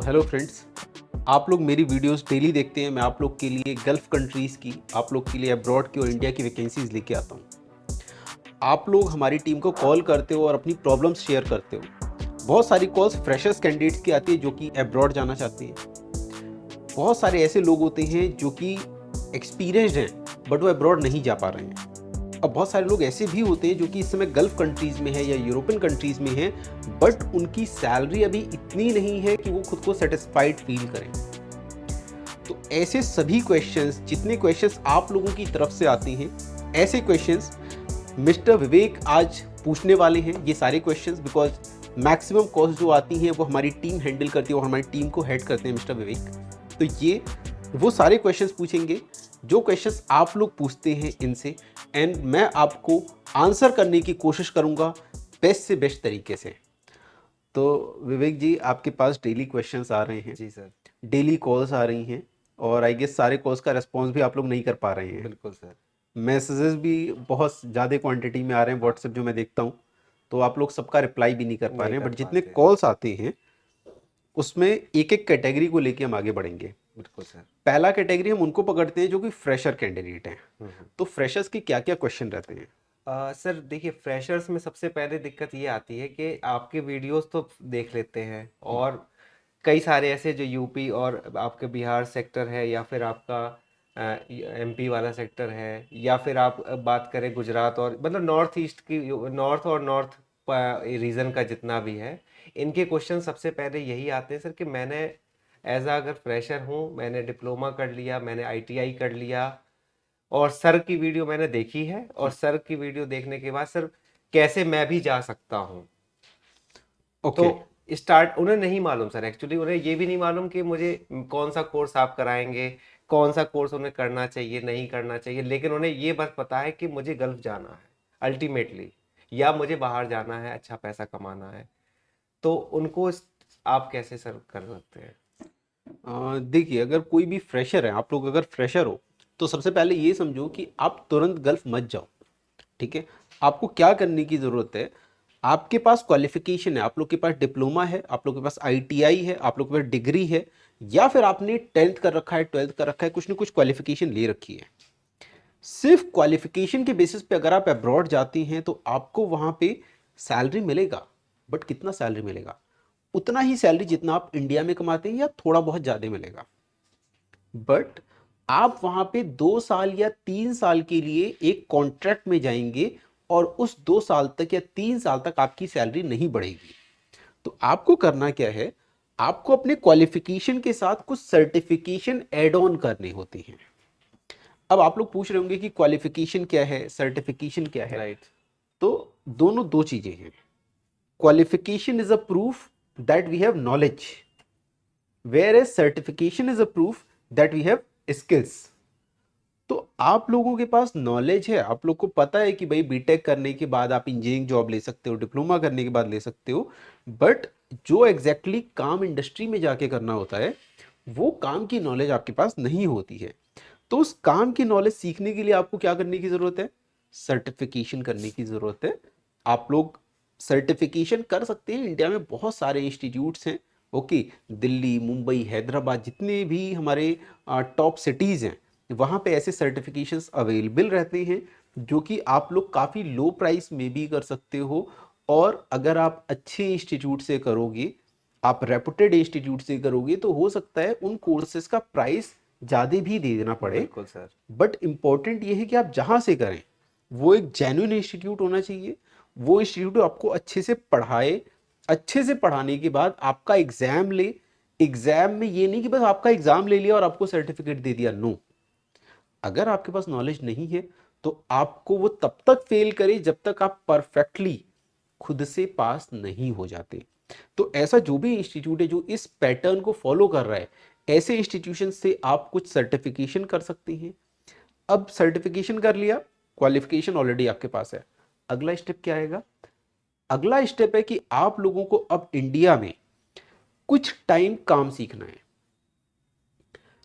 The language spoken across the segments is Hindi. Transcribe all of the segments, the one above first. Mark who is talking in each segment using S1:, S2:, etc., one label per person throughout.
S1: हेलो फ्रेंड्स, आप लोग मेरी वीडियोस डेली देखते हैं। मैं आप लोग के लिए गल्फ़ कंट्रीज़ की, आप लोग के लिए अब्रॉड की और इंडिया की वैकेंसीज़ लेके आता हूँ। आप लोग हमारी टीम को कॉल करते हो और अपनी प्रॉब्लम्स शेयर करते हो। बहुत सारी कॉल्स फ्रेशर्स कैंडिडेट्स की आती है जो कि अब्रॉड जाना चाहते हैं। बहुत सारे ऐसे लोग होते हैं जो कि एक्सपीरियंस्ड हैं बट वो अब्रॉड नहीं जा पा रहे हैं। अब बहुत सारे लोग ऐसे भी होते हैं जो कि इस समय गल्फ़ कंट्रीज़ में है या यूरोपियन कंट्रीज़ में हैं, बट उनकी सैलरी अभी इतनी नहीं है कि वो खुद को सैटिस्फाइड फ़ील करें। तो ऐसे सभी क्वेश्चंस, जितने क्वेश्चंस आप लोगों की तरफ से आते हैं, ऐसे क्वेश्चंस मिस्टर विवेक आज पूछने वाले हैं। ये सारे क्वेश्चंस बिकॉज मैक्सिमम कॉल्स जो आती हैं वो हमारी टीम हैंडल करती है और हमारी टीम को हेड करते हैं मिस्टर विवेक। तो ये वो सारे क्वेश्चंस पूछेंगे जो क्वेश्चंस आप लोग पूछते हैं इनसे, एंड मैं आपको आंसर करने की कोशिश करूंगा बेस्ट से बेस्ट तरीके से। तो विवेक जी, आपके पास डेली क्वेश्चंस आ रहे हैं,
S2: जी सर।
S1: डेली कॉल्स आ रही हैं, और आई गेस सारे कॉल्स का रिस्पॉन्स भी आप लोग नहीं कर पा रहे हैं।
S2: बिल्कुल सर।
S1: मैसेजेस भी बहुत ज़्यादा क्वांटिटी में आ रहे हैं व्हाट्सएप जो मैं देखता हूँ, तो आप लोग सबका रिप्लाई भी नहीं कर पा
S2: नहीं
S1: रहे हैं।
S2: कर
S1: बट जितने
S2: पाते हैं।
S1: कॉल्स आते हैं उसमें एक एक कैटेगरी को लेके हम आगे बढ़ेंगे।
S2: बिल्कुल सर।
S1: पहला कैटेगरी हम उनको पकड़ते हैं जो कि फ्रेशर कैंडिडेट हैं।
S2: हम्म।
S1: तो फ्रेशर्स के क्या क्या क्वेश्चन रहते हैं?
S2: सर देखिए, फ्रेशर्स में सबसे पहले दिक्कत ये आती है कि आपके वीडियोस तो देख लेते हैं, और कई सारे ऐसे जो यूपी और आपके बिहार सेक्टर है, या फिर आपका एमपी वाला सेक्टर है, या फिर आप बात करें गुजरात और मतलब नॉर्थ ईस्ट की, नॉर्थ और नॉर्थ रीजन का जितना भी है, इनके क्वेश्चन सबसे पहले यही आते हैं सर कि मैंने एज अगर फ्रेशर हूँ, मैंने डिप्लोमा कर लिया, मैंने आईटीआई कर लिया, और सर की वीडियो मैंने देखी है, और सर की वीडियो देखने के बाद सर कैसे मैं भी जा सकता हूँ। तो
S1: ओके।
S2: स्टार्ट उन्हें नहीं मालूम सर, एक्चुअली उन्हें ये भी नहीं मालूम कि मुझे कौन सा कोर्स आप कराएंगे, कौन सा कोर्स उन्हें करना चाहिए नहीं करना चाहिए, लेकिन उन्हें ये बस पता है कि मुझे गल्फ जाना है अल्टीमेटली, या मुझे बाहर जाना है, अच्छा पैसा कमाना है। तो उनको आप कैसे सर कर सकते हैं?
S1: देखिए, अगर कोई भी फ्रेशर है, आप लोग अगर फ्रेशर हो तो सबसे पहले ये समझो कि आप तुरंत गल्फ मत जाओ। ठीक है? आपको क्या करने की ज़रूरत है? आपके पास क्वालिफिकेशन है, आप लोग के पास डिप्लोमा है, आप लोग के पास आईटीआई है, आप लोग के पास डिग्री है, या फिर आपने 10th कर रखा है, 12th कर रखा है, कुछ ना कुछ क्वालिफिकेशन ले रखी है। सिर्फ क्वालिफिकेशन के बेसिस पे अगर आप अब्रॉड जाती हैं तो आपको वहां पे सैलरी मिलेगा, बट कितना सैलरी मिलेगा? उतना ही सैलरी जितना आप इंडिया में कमाते हैं या थोड़ा बहुत ज़्यादा मिलेगा। बट आप वहां पे 2 साल या 3 साल के लिए एक कॉन्ट्रैक्ट में जाएंगे, और उस 2 साल तक या 3 साल तक आपकी सैलरी नहीं बढ़ेगी। तो आपको करना क्या है? आपको अपने क्वालिफिकेशन के साथ कुछ सर्टिफिकेशन एड ऑन करने होते हैं। अब आप लोग पूछ रहे होंगे कि क्वालिफिकेशन क्या है, सर्टिफिकेशन क्या है।
S2: राइट।
S1: तो दोनों दो चीजें हैं। Qualification is a proof that we have knowledge, whereas certification is a proof that we have skills. तो आप लोगों के पास नॉलेज है, आप लोग को पता है कि भाई बीटेक करने के बाद आप इंजीनियरिंग जॉब ले सकते हो, डिप्लोमा करने के बाद ले सकते हो, बट जो एग्जैक्टली काम इंडस्ट्री में जाके करना होता है वो काम की नॉलेज आपके पास नहीं होती है। तो उस काम की नॉलेज सीखने के लिए आपको क्या करने की ज़रूरत है? सर्टिफिकेशन करने की ज़रूरत है। आप लोग सर्टिफिकेशन कर सकते हैं, इंडिया में बहुत सारे इंस्टीट्यूट्स हैं। ओके, दिल्ली, मुंबई, हैदराबाद, जितने भी हमारे टॉप सिटीज़ हैं, वहाँ पे ऐसे सर्टिफिकेशंस अवेलेबल रहते हैं जो कि आप लोग काफ़ी लो प्राइस में भी कर सकते हो। और अगर आप अच्छे इंस्टीट्यूट से करोगे, आप रेपुटेड इंस्टीट्यूट से करोगे, तो हो सकता है उन कोर्सेज का प्राइस ज़्यादा भी दे देना पड़े।
S2: बिल्कुल सर।
S1: बट इम्पॉर्टेंट ये है कि आप जहाँ से करें वो एक जेन्युइन इंस्टीट्यूट होना चाहिए। वो इंस्टीट्यूट आपको अच्छे से पढ़ाए, अच्छे से पढ़ाने के बाद आपका एग्ज़ाम ले। एग्ज़ाम में ये नहीं कि बस आपका एग्ज़ाम ले लिया और आपको सर्टिफिकेट दे दिया। नो, अगर आपके पास नॉलेज नहीं है तो आपको वो तब तक फेल करे जब तक आप परफेक्टली खुद से पास नहीं हो जाते। तो ऐसा जो भी इंस्टीट्यूट है जो इस पैटर्न को फॉलो कर रहा है, ऐसे इंस्टीट्यूशन से आप कुछ सर्टिफिकेशन कर सकते हैं। अब सर्टिफिकेशन कर लिया, क्वालिफिकेशन ऑलरेडी आपके पास है। अगला स्टेप क्या आएगा? अगला स्टेप है कि आप लोगों को अब इंडिया में कुछ टाइम काम सीखना है।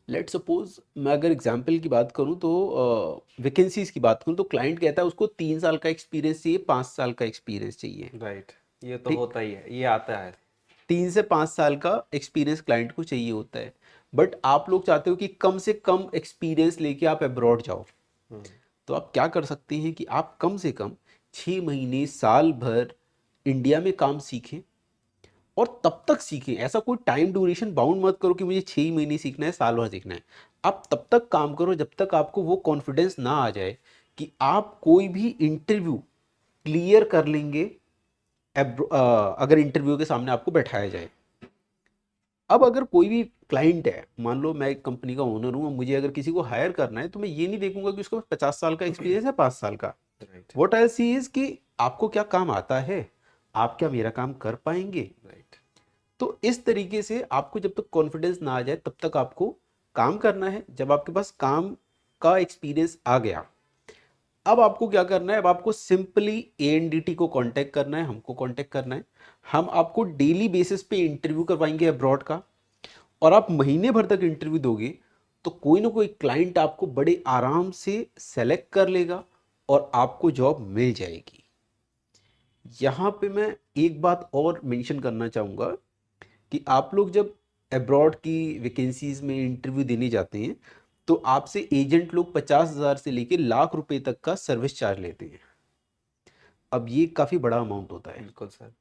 S1: लेट सपोज मैं अगर एग्जांपल की बात करूं तो वैकेंसीज की बात करूं तो क्लाइंट कहता है उसको 3 साल का एक्सपीरियंस चाहिए, 5 साल का एक्सपीरियंस चाहिए।
S2: राइट। ये तो
S1: ठीक।
S2: होता ही है, ये आता है।
S1: 3 से 5 साल का एक्सपीरियंस क्लाइंट को चाहिए होता है, बट आप लोग चाहते हो कि कम से कम एक्सपीरियंस लेके आप अब्रॉड जाओ।
S2: हम्म,
S1: तो आप क्या कर सकते हैं कि आप कम से कम 6 महीने साल भर इंडिया में काम सीखें, और तब तक सीखें। ऐसा कोई टाइम ड्यूरेशन बाउंड मत करो कि मुझे 6 महीने सीखना है, साल भर सीखना है। आप तब तक काम करो जब तक आपको वो कॉन्फिडेंस ना आ जाए कि आप कोई भी इंटरव्यू क्लियर कर लेंगे, अगर इंटरव्यू के सामने आपको बैठाया जाए। अब अगर कोई भी क्लाइंट है, मान लो मैं एक कंपनी का ओनर हूँ, मुझे अगर किसी को हायर करना है तो मैं ये नहीं देखूंगा कि उसको 50 साल का एक्सपीरियंस है, 5 साल का।
S2: Right
S1: what I see is कि आपको क्या काम आता है, आप क्या मेरा काम कर पाएंगे।
S2: राइट।
S1: तो इस तरीके से आपको जब तक कॉन्फिडेंस ना आ जाए तब तक आपको काम करना है। जब आपके पास काम का एक्सपीरियंस आ गया, अब आपको क्या करना है, अब आपको सिंपली एएनडीटी को कांटेक्ट करना है, हमको कांटेक्ट करना है। हम आपको डेली बेसिस पे इंटरव्यू करवाएंगे अब्रॉड का, और आप महीने भर तक इंटरव्यू दोगे तो कोई ना कोई क्लाइंट आपको बड़े आराम से सेलेक्ट कर लेगा और आपको जॉब मिल जाएगी। यहाँ पे मैं एक बात और मेंशन करना चाहूँगा कि आप लोग जब अब्रॉड की वैकेंसीज में इंटरव्यू देने जाते हैं तो आपसे एजेंट लोग 50,000 से लेके लाख रुपए तक का सर्विस चार्ज लेते हैं। अब ये काफ़ी बड़ा अमाउंट होता है।
S2: बिल्कुल सर।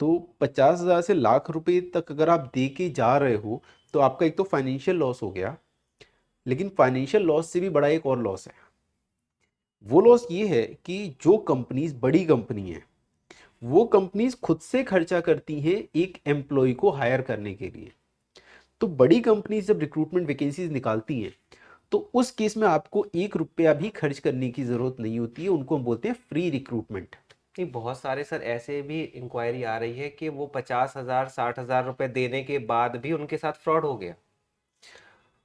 S1: तो 50,000 से लाख रुपए तक अगर आप दे के जा रहे हो तो आपका एक तो फाइनेंशियल लॉस हो गया, लेकिन फाइनेंशियल लॉस से भी बड़ा एक और लॉस है। वो लॉस ये है कि जो कंपनीज बड़ी कंपनी है, वो कंपनीज खुद से खर्चा करती हैं एक एम्प्लॉय को हायर करने के लिए। तो बड़ी कंपनीज जब रिक्रूटमेंट वैकेंसीज निकालती हैं तो उस केस में आपको 1 रुपया भी खर्च करने की ज़रूरत नहीं होती है। उनको हम बोलते हैं फ्री रिक्रूटमेंट।
S2: नहीं, बहुत सारे सर ऐसे भी इंक्वायरी आ रही है कि वो 50,000 60,000 रुपए देने के बाद भी उनके साथ फ्रॉड हो गया।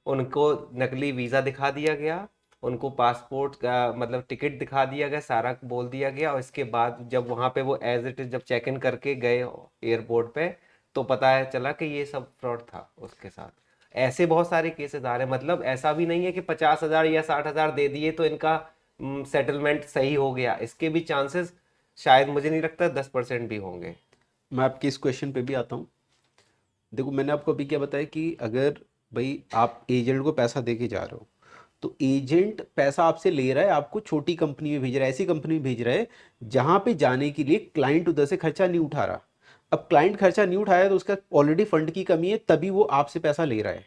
S2: उनको नकली वीज़ा दिखा दिया गया, उनको पासपोर्ट का मतलब टिकट दिखा दिया गया, सारा बोल दिया गया, और इसके बाद जब वहाँ पे वो एज इट इज़ जब चेक इन करके गए एयरपोर्ट पे, तो पता है चला कि ये सब फ्रॉड था उसके साथ। ऐसे बहुत सारे केसेस आ रहे हैं। मतलब ऐसा भी नहीं है कि 50,000 या 60,000 दे दिए तो इनका सेटलमेंट सही हो गया। इसके भी चांसेस शायद मुझे नहीं लगता 10% भी होंगे।
S1: मैं आपके इस क्वेश्चन पे भी आता हूँ। देखो, मैंने आपको अभी क्या बताया कि अगर भाई आप एजेंट को पैसा दे के जा रहे हो तो एजेंट पैसा आपसे ले रहा है, आपको छोटी कंपनी में भेज रहा है, ऐसी कंपनी में भेज रहा है जहां पे जाने के लिए क्लाइंट उधर से खर्चा नहीं उठा रहा। अब क्लाइंट खर्चा नहीं उठाया तो उसका ऑलरेडी फंड की कमी है, तभी वो आपसे पैसा ले रहा है।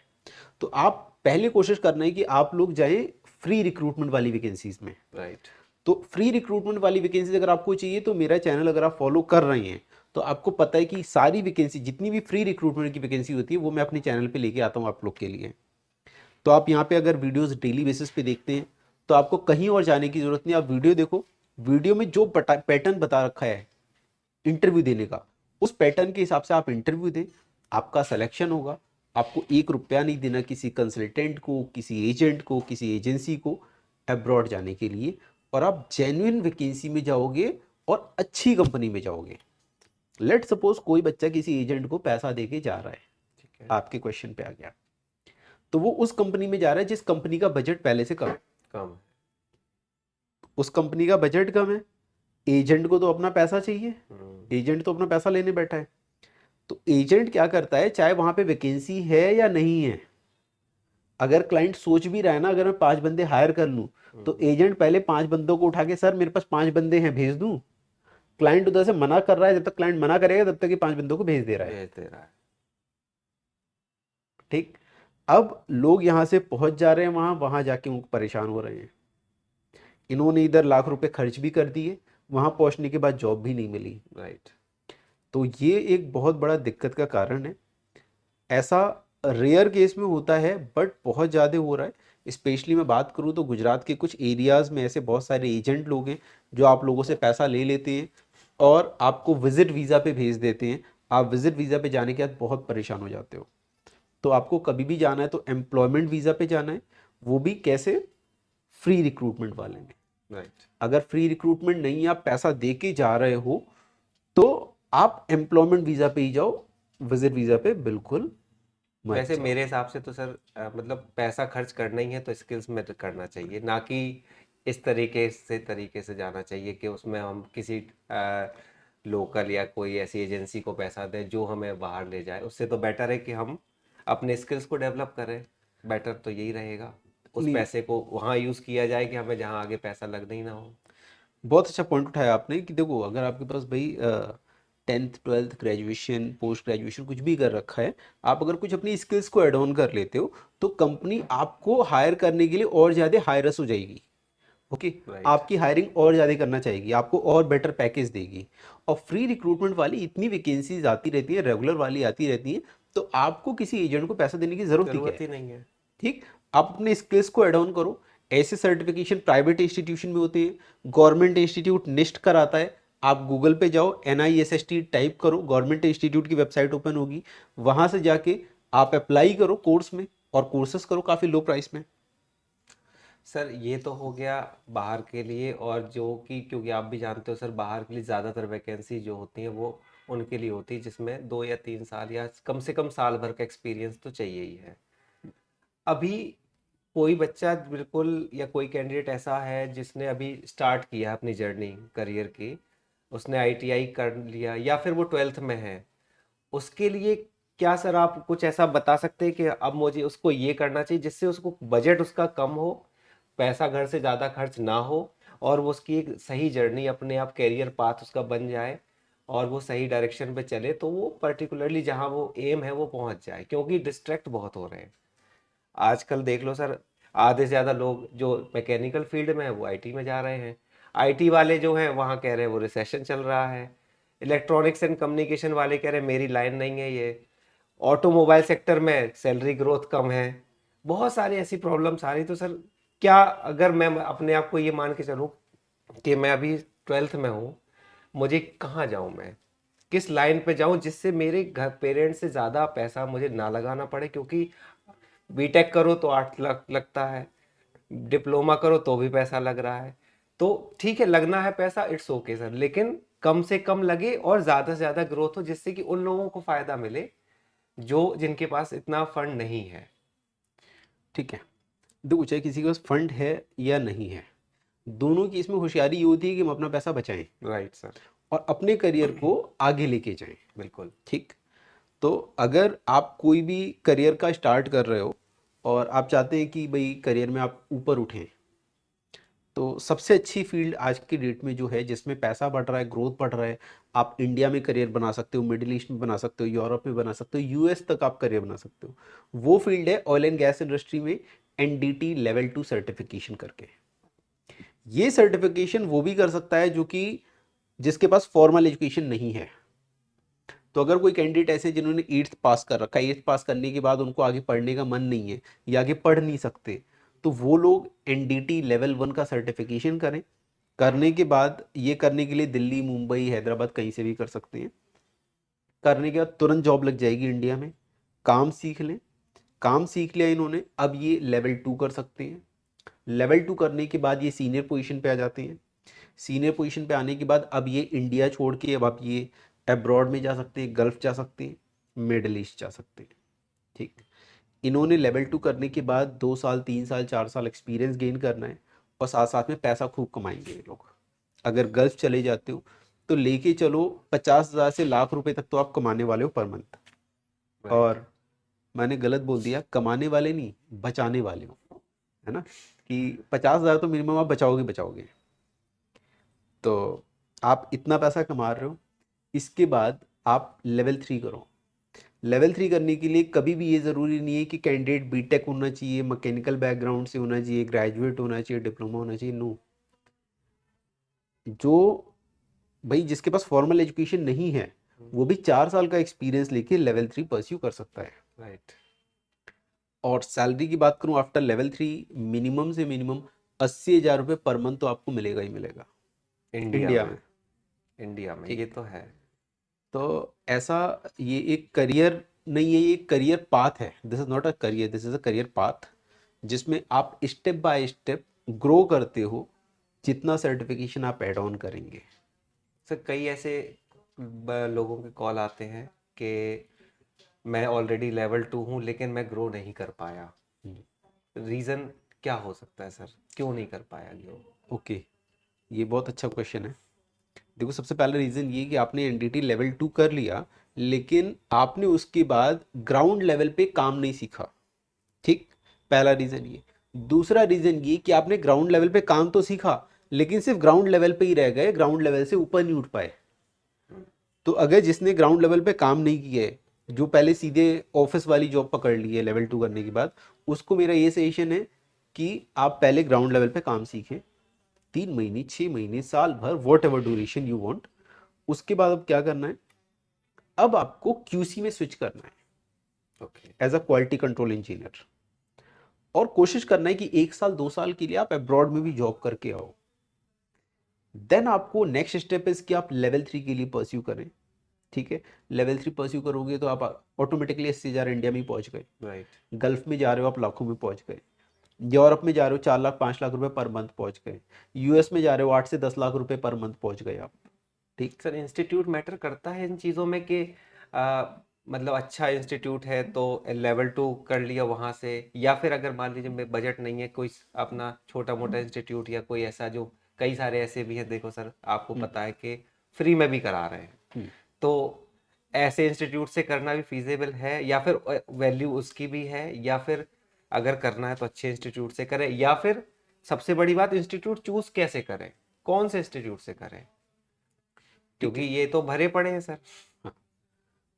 S1: तो आप पहले कोशिश करना है कि आप लोग जाएं फ्री रिक्रूटमेंट वाली वैकेंसीज में।
S2: राइट।
S1: तो फ्री रिक्रूटमेंट वाली वैकेंसीज अगर आपको चाहिए तो मेरा चैनल अगर आप फॉलो कर रहे हैं तो आपको पता है कि सारी वैकेंसी, जितनी भी फ्री रिक्रूटमेंट की वैकेंसी होती है, वो मैं अपने चैनल पे लेके आता हूँ आप लोग के लिए। तो आप यहाँ पे अगर वीडियोस डेली बेसिस पे देखते हैं तो आपको कहीं और जाने की जरूरत नहीं। आप वीडियो देखो, वीडियो में जो पैटर्न बता रखा है इंटरव्यू देने का, उस पैटर्न के हिसाब से आप इंटरव्यू दें, आपका सिलेक्शन होगा। आपको 1 रुपया नहीं देना किसी कंसल्टेंट को, किसी एजेंट को, किसी एजेंसी को अब्रॉड जाने के लिए, और आप जेन्युइन वैकेंसी में जाओगे और अच्छी कंपनी में जाओगे। लेट सपोज कोई बच्चा किसी एजेंट को पैसा दे के जा रहा है,
S2: ठीक है।
S1: आपके क्वेश्चन पे आ गया, तो वो उस कंपनी में जा रहा है जिस कंपनी का बजट पहले से कम है।
S2: कम।
S1: उस कंपनी का बजट कम है, एजेंट को तो अपना पैसा चाहिए,
S2: हम्म।
S1: एजेंट तो अपना पैसा लेने बैठा है। तो एजेंट क्या करता है, चाहे वहां पे वैकेंसी है या नहीं है, अगर क्लाइंट सोच भी रहा है ना अगर मैं 5 बंदे हायर कर लूं, तो
S2: हम्म,
S1: एजेंट पहले 5 बंदों को उठा के, सर मेरे पास 5 बंदे हैं भेज दूं। क्लाइंट उधर से मना कर रहा है, जब तक क्लाइंट मना करेगा तब तक ये 5 बंदों को भेज दे रहा है।
S2: भेज दे रहा है।
S1: ठीक। अब लोग यहाँ से पहुंच जा रहे हैं, वहां वहां जाके उनको परेशान हो रहे हैं। इन्होंने इधर लाख रुपए खर्च भी कर दिए, वहां पहुंचने के बाद जॉब भी नहीं मिली।
S2: राइट।
S1: तो ये एक बहुत बड़ा दिक्कत का कारण है। ऐसा रेयर केस में होता है बट बहुत ज़्यादा हो रहा है। स्पेशली मैं बात करूँ तो गुजरात के कुछ एरियाज़ में ऐसे बहुत सारे एजेंट लोग हैं जो आप लोगों से पैसा ले लेते हैं और आपको विजिट वीज़ा पे भेज देते हैं। आप विजिट वीज़ा पे जाने के बाद बहुत परेशान हो जाते हो। तो आपको कभी भी जाना है तो एम्प्लॉयमेंट वीज़ा पे जाना है, वो भी कैसे, फ्री रिक्रूटमेंट वाले में।
S2: राइट।
S1: अगर फ्री रिक्रूटमेंट नहीं, आप पैसा दे के जा रहे हो, तो आप एम्प्लॉयमेंट वीज़ा पे ही जाओ, विजिट वीज़ा पे बिल्कुल मत
S2: वैसे
S1: जाओ।
S2: मेरे हिसाब से तो सर मतलब पैसा खर्च करना ही है तो स्किल्स में तो करना चाहिए, ना कि इस तरीके से जाना चाहिए कि उसमें हम किसी लोकल या कोई ऐसी एजेंसी को पैसा दें जो हमें बाहर ले जाए। उससे तो बेटर है कि हम अपने स्किल्स को डेवलप करें। बेटर तो यही रहेगा, उस
S1: नहीं,
S2: पैसे को वहाँ यूज़ किया जाए कि हमें जहाँ आगे पैसा लगना ही ना हो।
S1: बहुत अच्छा पॉइंट उठाया आपने कि देखो, अगर आपके पास भाई 10th 12th graduation post graduation कुछ भी कर रखा है, आप अगर कुछ अपनी स्किल्स को ऐड ऑन कर लेते हो तो कंपनी आपको हायर करने के लिए और ज़्यादा हायरस हो जाएगी। Okay,
S2: right.
S1: आपकी हायरिंग और ज़्यादा करना चाहेगी, आपको और बेटर पैकेज देगी। और फ्री रिक्रूटमेंट वाली इतनी वैकेंसीज आती रहती है, रेगुलर वाली आती रहती हैं, तो आपको किसी एजेंट को पैसा देने की ज़रूरत ही क्या
S2: ज़रूरत
S1: है।
S2: ही नहीं है।
S1: ठीक, आप अपने स्किल्स को ऐड ऑन करो। ऐसे सर्टिफिकेशन प्राइवेट इंस्टीट्यूशन में होते हैं, गवर्नमेंट इंस्टीट्यूट निष्ट कराता है। आप गूगल पे जाओ, NIST टाइप करो, गवर्नमेंट इंस्टीट्यूट की वेबसाइट ओपन होगी, वहां से जाके आप अप्लाई करो कोर्स में, और कोर्सेज करो काफ़ी लो प्राइस में।
S2: सर ये तो हो गया बाहर के लिए, और जो कि क्योंकि आप भी जानते हो सर, बाहर के लिए ज़्यादातर वैकेंसी जो होती हैं वो उनके लिए होती है जिसमें 2 या 3 साल या कम से कम साल भर का एक्सपीरियंस तो चाहिए ही है। अभी कोई बच्चा बिल्कुल, या कोई कैंडिडेट ऐसा है जिसने अभी स्टार्ट किया है अपनी जर्नी करियर की, उसने ITI कर लिया या फिर वो 12th में है, उसके लिए क्या सर आप कुछ ऐसा बता सकते हैं कि अब मुझे उसको ये करना चाहिए जिससे उसको बजट उसका कम हो, पैसा घर से ज़्यादा खर्च ना हो, और वो उसकी एक सही जर्नी अपने आप कैरियर पाथ उसका बन जाए, और वो सही डायरेक्शन पे चले, तो वो पर्टिकुलरली जहाँ वो एम है वो पहुँच जाए, क्योंकि डिस्ट्रैक्ट बहुत हो रहे हैं आजकल। देख लो सर, आधे से ज़्यादा लोग जो मैकेनिकल फील्ड में है वो IT में जा रहे हैं, IT वाले जो हैं वहाँ कह रहे हैं वो रिसेशन चल रहा है, इलेक्ट्रॉनिक्स एंड कम्युनिकेशन वाले कह रहे हैं मेरी लाइन नहीं है ये, ऑटोमोबाइल सेक्टर में सैलरी ग्रोथ कम है। बहुत सारी ऐसी प्रॉब्लम्स आ रही। तो सर क्या, अगर मैं अपने आप को ये मान के चलूँ कि मैं अभी 12th में हूँ, मुझे कहाँ जाऊँ, मैं किस लाइन पे जाऊँ जिससे मेरे घर पेरेंट्स से ज़्यादा पैसा मुझे ना लगाना पड़े, क्योंकि बीटेक करो तो 8 लाख लगता है, डिप्लोमा करो तो भी पैसा लग रहा है। तो ठीक है, लगना है पैसा, इट्स ओके सर, लेकिन कम से कम लगे और ज़्यादा से ज़्यादा ग्रोथ हो, जिससे कि उन लोगों को फ़ायदा मिले जो जिनके पास इतना फंड नहीं है।
S1: ठीक है, देखो, चाहे किसी के पास फंड है या नहीं है, दोनों की इसमें होशियारी ये होती है कि हम अपना पैसा बचाएं
S2: राइट सर।
S1: और अपने करियर को आगे लेके जाएं।
S2: बिल्कुल।
S1: ठीक, तो अगर आप कोई भी करियर का स्टार्ट कर रहे हो और आप चाहते हैं कि भाई करियर में आप ऊपर उठें, तो सबसे अच्छी फील्ड आज की डेट में जो है जिसमें पैसा बढ़ रहा है, ग्रोथ बढ़ रहा है, आप इंडिया में करियर बना सकते हो, मिडिल ईस्ट में बना सकते हो, यूरोप में बना सकते हो, US तक आप करियर बना सकते हो, वो फील्ड है ऑयल एंड गैस इंडस्ट्री में NDT लेवल 2 सर्टिफिकेशन करके। ये सर्टिफिकेशन वो भी कर सकता है जो कि जिसके पास फॉर्मल एजुकेशन नहीं है। तो अगर कोई कैंडिडेट ऐसे हैं जिन्होंने 8th पास कर रखा है, 8th पास करने के बाद उनको आगे पढ़ने का मन नहीं है या आगे पढ़ नहीं सकते, तो वो लोग NDT लेवल 1 का सर्टिफिकेशन करें। करने के बाद, ये करने के लिए दिल्ली, मुंबई, हैदराबाद कहीं से भी कर सकते हैं। करने के बाद तुरंत जॉब लग जाएगी इंडिया में। काम सीख लें, काम सीख लिया इन्होंने, अब ये लेवल 2 कर सकते हैं। लेवल 2 करने के बाद ये सीनियर पोजीशन पे आ जाते हैं। सीनियर पोजीशन पे आने के बाद अब ये इंडिया छोड़ के अब आप ये अब्रॉड में जा सकते हैं, गल्फ जा सकते हैं, मिडल ईस्ट जा सकते हैं। ठीक, इन्होंने लेवल 2 करने के बाद 2 साल, 3 साल, 4 साल एक्सपीरियंस गेन करना है, और साथ साथ में पैसा खूब कमाएंगे ये लोग। अगर गल्फ चले जाते हो तो लेके चलो 50,000 से लाख रुपए तक तो आप कमाने वाले हो पर मंथ।
S2: राइट।
S1: और मैंने गलत बोल दिया, कमाने वाले नहीं, बचाने वाले हो, है ना, कि 50,000 तो मिनिमम आप बचाओगे बचाओगे। तो आप इतना पैसा कमा रहे हो, इसके बाद आप लेवल 3 करो। लेवल 3 करने के लिए कभी भी ये ज़रूरी नहीं है कि कैंडिडेट बीटेक होना चाहिए, मैकेनिकल बैकग्राउंड से होना चाहिए, ग्रेजुएट होना चाहिए, डिप्लोमा होना चाहिए। नो, जो भाई जिसके पास फॉर्मल एजुकेशन नहीं है वो भी 4 साल का एक्सपीरियंस लेके लेवल 3 परस्यू कर सकता है।
S2: राइट।
S1: और सैलरी की बात करूं आफ्टर लेवल 3, मिनिमम से मिनिमम 80,000 रुपये पर मंथ तो आपको मिलेगा ही मिलेगा
S2: इंडिया
S1: इंडिया
S2: में।
S1: में।
S2: इंडिया में ये
S1: ठीक,
S2: तो है।
S1: तो ऐसा, ये एक करियर नहीं है, ये एक करियर पाथ है। This is not a career, this is a career path, जिसमें आप स्टेप बाय स्टेप ग्रो करते हो जितना सर्टिफिकेशन आप ऐड ऑन करेंगे।
S2: सर कई ऐसे लोगों के कॉल आते हैं कि मैं ऑलरेडी लेवल 2 हूँ लेकिन मैं ग्रो नहीं कर पाया। रीज़न क्या हो सकता है सर, क्यों नहीं कर पाया ग्रो?
S1: ओके, ये बहुत अच्छा क्वेश्चन है। देखो सबसे पहला रीज़न ये कि आपने एनडीटी लेवल 2 कर लिया, लेकिन आपने उसके बाद ग्राउंड लेवल पे काम नहीं सीखा। ठीक, पहला रीज़न ये। दूसरा रीज़न ये कि आपने ग्राउंड लेवल पे काम तो सीखा, लेकिन सिर्फ ग्राउंड लेवल पे ही रह गए, ग्राउंड लेवल से ऊपर नहीं उठ पाए। तो अगर जिसने ग्राउंड लेवल पे काम नहीं किया है, जो पहले सीधे ऑफिस वाली जॉब पकड़ ली है लेवल 2 करने के बाद, उसको मेरा ये सजेशन है कि आप पहले ग्राउंड लेवल पे काम सीखें, 3 महीने, 6 महीने, साल भर, what ever duration you want. उसके बाद अब क्या करना है, अब आपको क्यूसी में स्विच करना है
S2: okay.
S1: As a quality control engineer, और कोशिश करना है कि 1 साल 2 साल के लिए आप अब्रॉड में भी जॉब करके आओ। देन आपको नेक्स्ट स्टेप इज कि आप लेवल 3 के लिए परस्यू करें। ठीक है, लेवल 3 परस्यू करोगे तो आप ऑटोमेटिकली 80,000 इंडिया में ही पहुंच गए।
S2: राइट।
S1: गल्फ में जा रहे हो आप लाखों में पहुंच गए। यूरोप में जा रहे हो 4 लाख 5 लाख रुपए पर मंथ पहुंच गए। यूएस में जा रहे हो 8 से 10 लाख रुपए पर मंथ पहुंच गए आप। ठीक।
S2: सर इंस्टीट्यूट मैटर करता है इन चीज़ों में कि आ, मतलब अच्छा इंस्टीट्यूट है तो लेवल 2 कर लिया वहाँ से, या फिर अगर मान लीजिए मेरे बजट नहीं है, कोई अपना छोटा मोटा इंस्टीट्यूट या कोई ऐसा, जो कई सारे ऐसे भी हैं, देखो सर आपको पता है कि फ्री में भी करा रहे हैं,
S1: हम्म।
S2: तो ऐसे इंस्टीट्यूट से करना भी फिजिबल है, या फिर वैल्यू उसकी भी है, या फिर अगर करना है तो अच्छे इंस्टीट्यूट से करें, या फिर सबसे बड़ी बात इंस्टीट्यूट चूज कैसे करें, कौन से इंस्टीट्यूट से करें,
S1: ठीक
S2: क्योंकि
S1: है।
S2: ये तो भरे पड़े हैं सर।
S1: हाँ,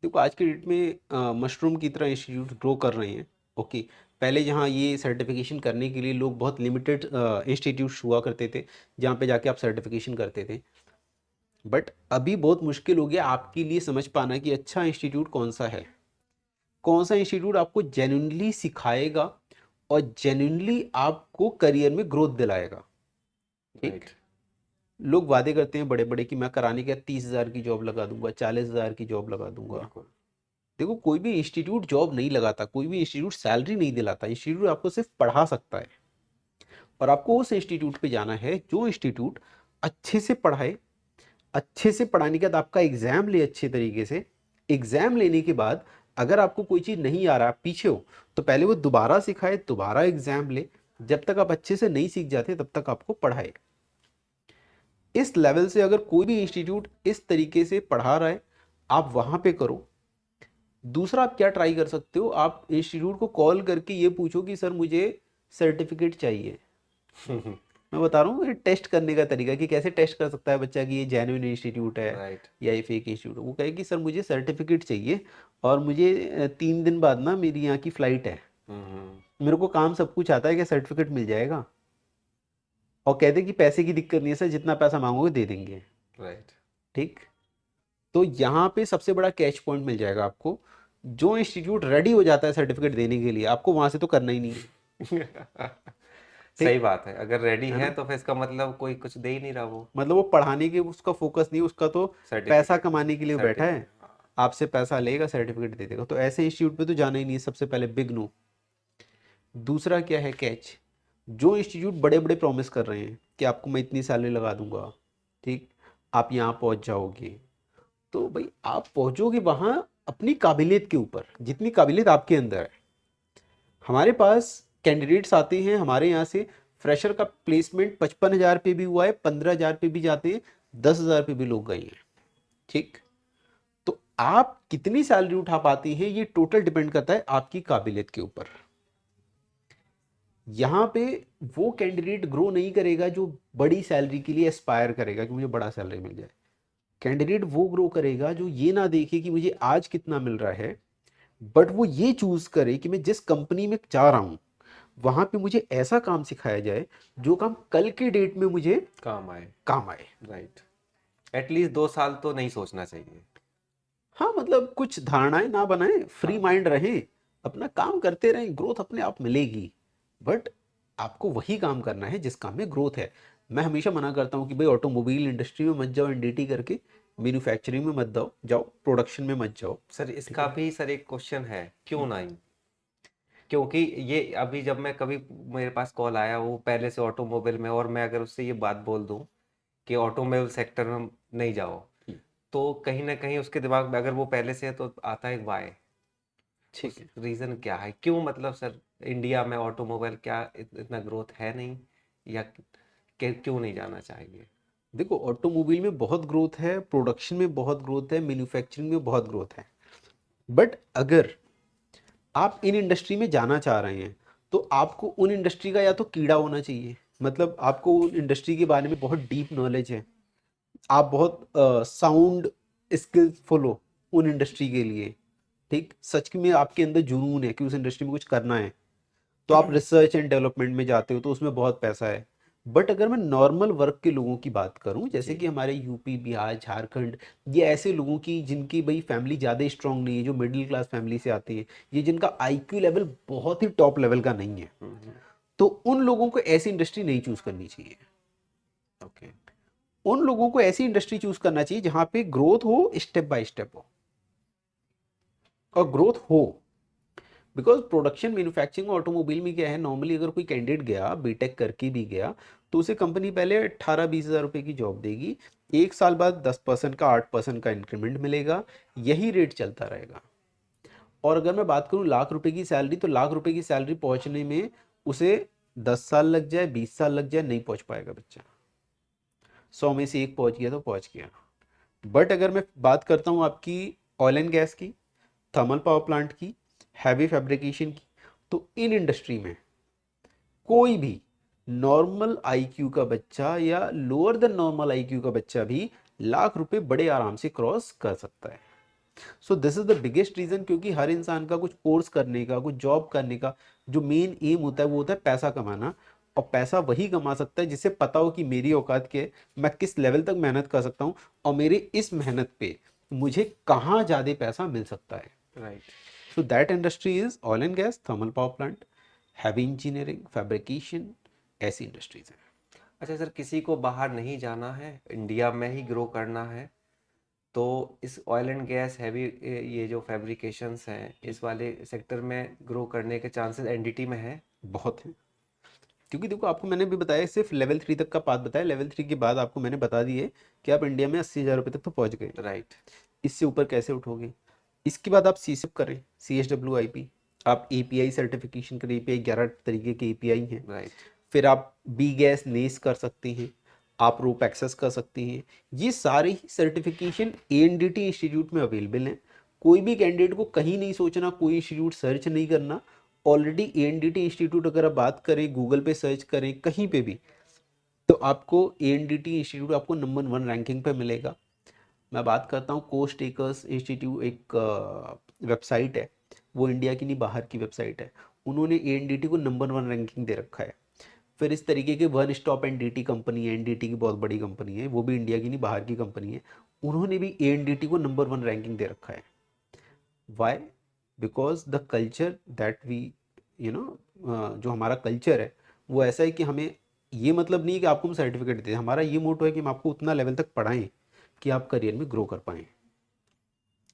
S1: देखो आज के डेट में मशरूम की तरह इंस्टीट्यूट ग्रो कर रहे हैं। ओके, पहले जहाँ ये सर्टिफिकेशन करने के लिए लोग बहुत लिमिटेड इंस्टीट्यूट्स हुआ करते थे, जहाँ पे जाके आप सर्टिफिकेशन करते थे। बट अभी बहुत मुश्किल हो गया आपके लिए समझ पाना कि अच्छा इंस्टीट्यूट कौन सा है, कौन सा इंस्टीट्यूट आपको जेन्युइनली सिखाएगा और जेन्युइनली आपको करियर में ग्रोथ दिलाएगा। ठीक।
S2: राइट।
S1: लोग वादे करते हैं बड़े बड़े कि मैं कराने के 30,000 की जॉब लगा दूंगा, 40,000 की जॉब लगा दूंगा।
S2: बिल्कुल।
S1: देखो कोई भी इंस्टीट्यूट जॉब नहीं लगाता, कोई भी इंस्टीट्यूट सैलरी नहीं दिलाता, इंस्टीट्यूट आपको सिर्फ पढ़ा सकता है। और आपको उस इंस्टीट्यूट पे जाना है जो इंस्टीट्यूट अच्छे से पढ़ाए, अच्छे से पढ़ाने के बाद आपका एग्जाम ले अच्छे तरीके से। एग्जाम लेने के बाद अगर आपको कोई चीज़ नहीं आ रहा, आप पीछे हो, तो पहले वो दोबारा सिखाए, दोबारा एग्जाम ले। जब तक आप अच्छे से नहीं सीख जाते तब तक आपको पढ़ाए। इस लेवल से अगर कोई भी इंस्टीट्यूट इस तरीके से पढ़ा रहा है, आप वहाँ पे करो। दूसरा आप क्या ट्राई कर सकते हो, आप इंस्टीट्यूट को कॉल करके ये पूछो कि सर मुझे सर्टिफिकेट चाहिए। मैं बता रहा हूँ ये टेस्ट करने का तरीका, कि कैसे टेस्ट कर सकता है बच्चा कि ये जेन्युइन इंस्टीट्यूट है
S2: राइट।
S1: या ये फेक इंस्टीट्यूट है। वो कहे कि सर मुझे सर्टिफिकेट चाहिए, और मुझे 3 दिन बाद ना मेरी यहाँ की फ़्लाइट है, मेरे को काम सब कुछ आता है, क्या सर्टिफिकेट मिल जाएगा? और कहते कि पैसे की दिक्कत नहीं है सर, जितना पैसा मांगोगे दे देंगे।
S2: राइट।
S1: ठीक। तो यहाँ पे सबसे बड़ा कैच पॉइंट मिल जाएगा आपको। जो इंस्टीट्यूट रेडी हो जाता है सर्टिफिकेट देने के लिए, आपको वहाँ से तो करना ही नहीं है।
S2: सही
S1: ठीक
S2: बात है, अगर रेडी
S1: है
S2: है
S1: ना,
S2: तो फिर इसका मतलब कोई कुछ दे ही नहीं रहा वो।
S1: मतलब वो पढ़ाने के उसका फोकस नहीं, उसका तो पैसा
S2: सर्टिफिकेट।
S1: कमाने के लिए वो बैठा है।
S2: सर्टिफिकेट।
S1: आपसे पैसा लेगा, सर्टिफिकेट दे देगा। तो ऐसे इंस्टीट्यूट पे तो जाना ही नहीं है, सबसे पहले बिग नो। दूसरा क्या है कैच, जो इंस्टीट्यूट बड़े बड़े प्रॉमिस कर रहे हैं कि आपको मैं इतनी सैलरी लगा दूंगा, ठीक, आप यहाँ पहुँच जाओगे, तो भाई आप पहुँचोगे वहाँ अपनी काबिलियत के ऊपर, जितनी काबिलियत आपके अंदर है। हमारे पास कैंडिडेट्स आते हैं हमारे यहाँ से, फ्रेशर का प्लेसमेंट 55,000 पे भी हुआ है, 15,000 पे भी जाते हैं, 10,000 पे भी लोग गए हैं। ठीक। तो आप कितनी सैलरी उठा पाते हैं ये टोटल डिपेंड करता है आपकी काबिलियत के ऊपर। यहाँ पे वो कैंडिडेट ग्रो नहीं करेगा जो बड़ी सैलरी के लिए एस्पायर करेगा कि मुझे बड़ा सैलरी मिल जाए। कैंडिडेट वो ग्रो करेगा जो ये ना देखे कि मुझे आज कितना मिल रहा है, बट वो ये चूज करे कि मैं जिस कंपनी में जा रहा हूँ वहां पे मुझे ऐसा काम सिखाया जाए जो काम कल के डेट में मुझे
S2: काम आए।
S1: काम आए।
S2: राइट। एटलीस्ट 2 साल तो नहीं सोचना चाहिए।
S1: हाँ, मतलब कुछ धारणाएं ना बनाएं, फ्री
S2: हाँ।
S1: माइंड रहें, अपना काम करते रहें, ग्रोथ अपने आप मिलेगी। बट आपको वही काम करना है जिस काम में ग्रोथ है। मैं हमेशा मना करता हूँ कि भाई ऑटोमोबाइल इंडस्ट्री में मत जाओ एनडीटी करके, मैन्युफैक्चरिंग में मत जाओ जाओ, प्रोडक्शन में मत जाओ।
S2: सर
S1: ठीक
S2: इसका
S1: है।
S2: भी सर एक क्वेश्चन है, क्यों नहीं? क्योंकि ये अभी जब मैं कभी, मेरे पास कॉल आया वो पहले से ऑटोमोबाइल में, और मैं अगर उससे ये बात बोल दूं कि ऑटोमोबाइल सेक्टर में नहीं जाओ,
S1: हम्म,
S2: तो कहीं ना कहीं उसके दिमाग में, अगर वो पहले से है तो आता है वाई,
S1: ठीक
S2: उस
S1: है।
S2: रीज़न क्या है, क्यों, मतलब सर इंडिया में ऑटोमोबाइल क्या इतना ग्रोथ है नहीं, या क्यों नहीं जाना चाहिए?
S1: देखो ऑटोमोबाइल में बहुत ग्रोथ है, प्रोडक्शन में बहुत ग्रोथ है, मैन्युफैक्चरिंग में बहुत ग्रोथ है। बट अगर आप इन इंडस्ट्री में जाना चाह रहे हैं तो आपको उन इंडस्ट्री का या तो कीड़ा होना चाहिए, मतलब आपको उन इंडस्ट्री के बारे में बहुत डीप नॉलेज है, आप बहुत साउंड स्किल्सफुल हो उन इंडस्ट्री के लिए, ठीक, सच में आपके अंदर जुनून है कि उस इंडस्ट्री में कुछ करना है, तो आप रिसर्च एंड डेवलपमेंट में जाते हो तो उसमें बहुत पैसा है। बट अगर मैं नॉर्मल वर्क के लोगों की बात करूं, जैसे
S2: जी।
S1: कि हमारे यूपी, बिहार, झारखंड, ये ऐसे लोगों की जिनकी भाई फैमिली ज़्यादा स्ट्रांग नहीं है, जो मिडिल क्लास फैमिली से आती है, ये जिनका आईक्यू लेवल बहुत ही टॉप लेवल का नहीं है,
S2: हम्म।
S1: तो उन लोगों को ऐसी इंडस्ट्री नहीं चूज करनी चाहिए।
S2: ओके।
S1: उन लोगों को ऐसी इंडस्ट्री चूज करना चाहिए जहां पे ग्रोथ हो, स्टेप बाय स्टेप हो, और ग्रोथ हो। बिकॉज प्रोडक्शन, मैन्युफैक्चरिंग, ऑटोमोबाइल में क्या है, नॉर्मली अगर कोई कैंडिडेट गया, बीटेक करके भी गया, तो उसे कंपनी पहले 18-20 हज़ार रुपये की जॉब देगी, 1 साल बाद 10% का, 8% का इंक्रीमेंट मिलेगा, यही रेट चलता रहेगा। और अगर मैं बात करूँ लाख रुपए की सैलरी, तो लाख रुपए की सैलरी पहुंचने में उसे 10 साल लग जाए, 20 साल लग जाए, नहीं पहुंच पाएगा बच्चा। 100 में से एक पहुंच गया तो पहुंच गया। बट अगर मैं बात करता हूँ आपकी ऑयल एंड गैस की, थर्मल पावर प्लांट की, हैवी फैब्रिकेशन की, तो इन इंडस्ट्री में कोई भी नॉर्मल आईक्यू का बच्चा या लोअर देन नॉर्मल आईक्यू का बच्चा भी लाख रुपए बड़े आराम से क्रॉस कर सकता है। So this is the biggest reason, क्योंकि हर इंसान का कुछ कोर्स करने का, कुछ जॉब करने का जो मेन एम होता है वो होता है पैसा कमाना। और पैसा वही कमा सकता है जिससे पता हो कि मेरी औकात क्या है, मैं किस लेवल तक मेहनत कर सकता हूँ, और मेरे इस मेहनत पे मुझे कहाँ ज़्यादा पैसा मिल सकता है।
S2: Right.
S1: So that industry is oil and gas, thermal power plant, heavy engineering, fabrication, ऐसी इंडस्ट्रीज हैं।
S2: अच्छा सर, किसी को बाहर नहीं जाना है, इंडिया में ही ग्रो करना है, तो इस ऑयल एंड गैस हैवी, ये जो फैब्रिकेशंस हैं, इस वाले सेक्टर में ग्रो करने के चांसेस एनडीटी में है?
S1: बहुत है, क्योंकि देखो आपको मैंने भी बताया, सिर्फ लेवल 3 तक का पाथ बताया, लेवल 3 के बाद आपको मैंने बता दिए कि आप इंडिया में 80 हज़ार रुपये तक तो पहुंच गए,
S2: राइट।
S1: इससे ऊपर कैसे उठोगे। इसके बाद आप सी करें, CSWIP, आप API सर्टिफिकेशन करें, API 11 तरीके के API हैं।
S2: राइट।
S1: फिर आप बी गैस नेस कर सकते हैं, आप रोप एक्सेस कर सकते हैं। ये सारे ही सर्टिफिकेशन ANDT इंस्टीट्यूट में अवेलेबल हैं। कोई भी कैंडिडेट को कहीं नहीं सोचना, कोई इंस्टीट्यूट सर्च नहीं करना, ऑलरेडी ANDT इंस्टीट्यूट अगर आप बात करें, गूगल पे सर्च करें, कहीं पे भी, तो आपको ANDT इंस्टीट्यूट आपको नंबर 1 रैंकिंग पे मिलेगा। मैं बात करता हूँ कोस्ट टेकर्स इंस्टीट्यूट, एक वेबसाइट है, वो इंडिया की नहीं बाहर की वेबसाइट है, उन्होंने ANDT को नंबर 1 रैंकिंग दे रखा है। फिर इस तरीके के वन स्टॉप एनडीटी कंपनी है, एनडीटी की बहुत बड़ी कंपनी है, वो भी इंडिया की नहीं बाहर की कंपनी है, उन्होंने भी एनडीटी को नंबर 1 रैंकिंग दे रखा है। Why? Because the culture that we, you know, जो हमारा कल्चर है वो ऐसा है कि हमें ये मतलब नहीं है कि आपको हम सर्टिफिकेट दें, हमारा ये मोटो है कि हम आपको उतना लेवल तक पढ़ाएं कि आप करियर में ग्रो कर पाएँ।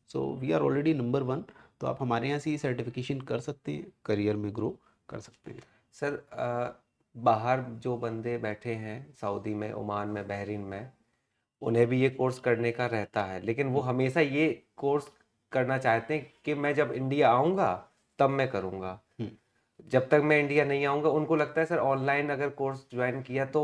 S1: So we are already number 1, तो आप हमारे यहाँ से ये सर्टिफिकेशन कर सकते हैं, करियर में ग्रो कर सकते हैं।
S2: सर, बाहर जो बंदे बैठे हैं, सऊदी में, ओमान में, बहरीन में, उन्हें भी ये कोर्स करने का रहता है, लेकिन वो हमेशा ये कोर्स करना चाहते हैं कि मैं जब इंडिया आऊँगा तब मैं करूँगा।
S1: हम्म,
S2: जब तक मैं इंडिया नहीं आऊँगा, उनको लगता है सर ऑनलाइन अगर कोर्स ज्वाइन किया तो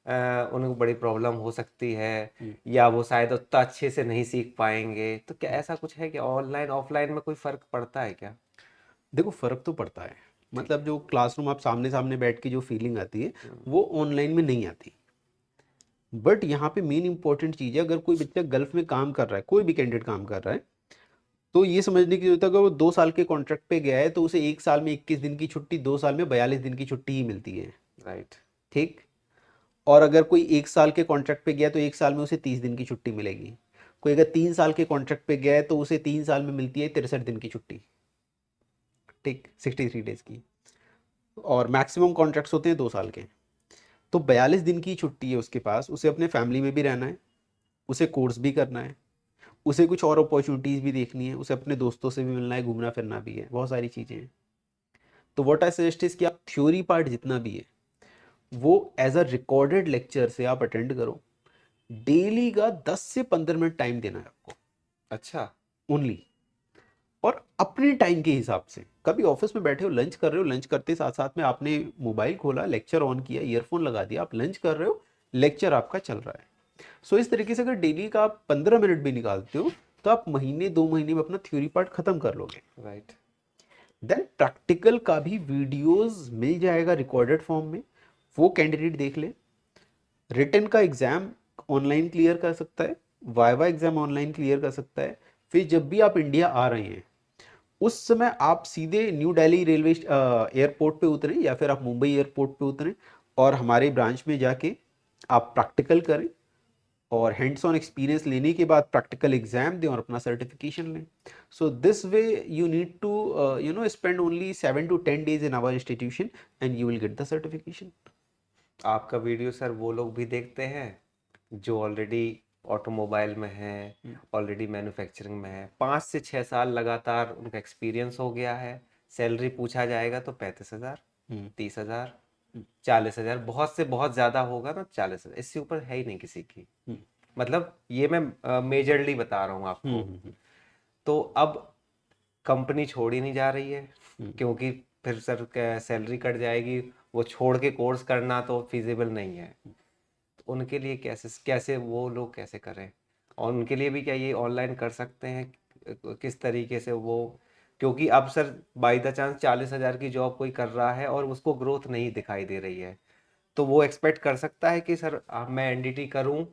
S2: उनको बड़ी प्रॉब्लम हो सकती है,
S1: हम्म।
S2: या वो शायद उतना अच्छे से नहीं सीख पाएंगे। तो क्या ऐसा कुछ है कि ऑनलाइन ऑफलाइन में कोई फ़र्क पड़ता है क्या?
S1: देखो फ़र्क तो पड़ता है,
S2: ठीक।
S1: मतलब जो क्लासरूम आप सामने सामने बैठ के जो फीलिंग आती है
S2: हम्म।
S1: वो ऑनलाइन में नहीं आती। बट यहाँ पे मेन इंपॉर्टेंट चीज़ है, अगर कोई बच्चा गल्फ में काम कर रहा है, कोई भी कैंडिडेट काम कर रहा है, तो ये समझने की जरूरत है, अगर वो 2 साल के कॉन्ट्रैक्ट पे गया है तो उसे 1 साल में 21 दिन की छुट्टी, 2 साल में 42 दिन की छुट्टी ही मिलती है।
S2: राइट।
S1: ठीक। और अगर कोई 1 साल के कॉन्ट्रैक्ट पे गया तो 1 साल में उसे 30 दिन की छुट्टी मिलेगी। कोई अगर 3 साल के कॉन्ट्रैक्ट पे गया है तो उसे 3 साल में मिलती है 63 दिन की छुट्टी। ठीक, 63 डेज की। और मैक्सिमम कॉन्ट्रैक्ट्स होते हैं 2 साल के। तो 42 दिन की छुट्टी है उसके पास, उसे अपने फैमिली में भी रहना है, उसे कोर्स भी करना है, उसे कुछ और अपॉर्चुनिटीज़ भी देखनी है, उसे अपने दोस्तों से भी मिलना है, घूमना फिरना भी है, बहुत सारी चीज़ें हैं। तो व्हाट आई सजेस्ट इज कि आप थ्योरी पार्ट जितना भी है वो एज अ रिकॉर्डेड लेक्चर से आप अटेंड करो। डेली का 10 से 15 मिनट टाइम देना है आपको,
S2: अच्छा।
S1: ओनली। और अपने टाइम के हिसाब से, कभी ऑफिस में बैठे हो, लंच कर रहे हो, लंच करते साथ साथ में आपने मोबाइल खोला, लेक्चर ऑन किया, ईयरफोन लगा दिया, आप लंच कर रहे हो, लेक्चर आपका चल रहा है। सो इस तरीके से अगर डेली का आप 15 मिनट भी निकालते हो तो आप महीने 2 महीने में अपना थ्योरी पार्ट खत्म कर लोगे।
S2: राइट।
S1: देन प्रैक्टिकल का भी वीडियोस मिल जाएगा रिकॉर्डेड फॉर्म में, वो कैंडिडेट देख ले। रिटन का एग्जाम ऑनलाइन क्लियर कर सकता है, वाइवा एग्जाम ऑनलाइन क्लियर कर सकता है। फिर जब भी आप इंडिया आ रहे हैं उस समय आप सीधे न्यू दिल्ली रेलवे एयरपोर्ट पे उतरें या फिर आप मुंबई एयरपोर्ट पे उतरें और हमारे ब्रांच में जाके आप प्रैक्टिकल करें और हैंड्स ऑन एक्सपीरियंस लेने के बाद प्रैक्टिकल एग्जाम दें और अपना सर्टिफिकेशन लें। So this way you need to spend only 7 to 10 days in our institution and you will get the certification.
S2: आपका वीडियो सर वो लोग भी देखते हैं जो ऑलरेडी ऑटोमोबाइल में हैं, ऑलरेडी मैन्युफैक्चरिंग में है, 5 से 6 साल लगातार उनका एक्सपीरियंस हो गया है। सैलरी पूछा जाएगा तो 35,000, 30,000, 40,000, बहुत से बहुत ज़्यादा होगा ना 40,000, इससे ऊपर है ही नहीं किसी की। मतलब ये मैं मेजरली बता रहा हूँ आपको। तो अब कंपनी छोड़ ही नहीं जा रही है क्योंकि फिर सर सैलरी कट जाएगी, वो छोड़ के कोर्स करना तो फिजिबल नहीं है। तो उनके लिए कैसे कैसे वो लोग कैसे करें, और उनके लिए भी क्या ये ऑनलाइन कर सकते हैं, किस तरीके से वो, क्योंकि अब सर बाई द चांस 40,000 की जॉब कोई कर रहा है और उसको ग्रोथ नहीं दिखाई दे रही है, तो वो एक्सपेक्ट कर सकता है कि सर मैं एनडीटी करूं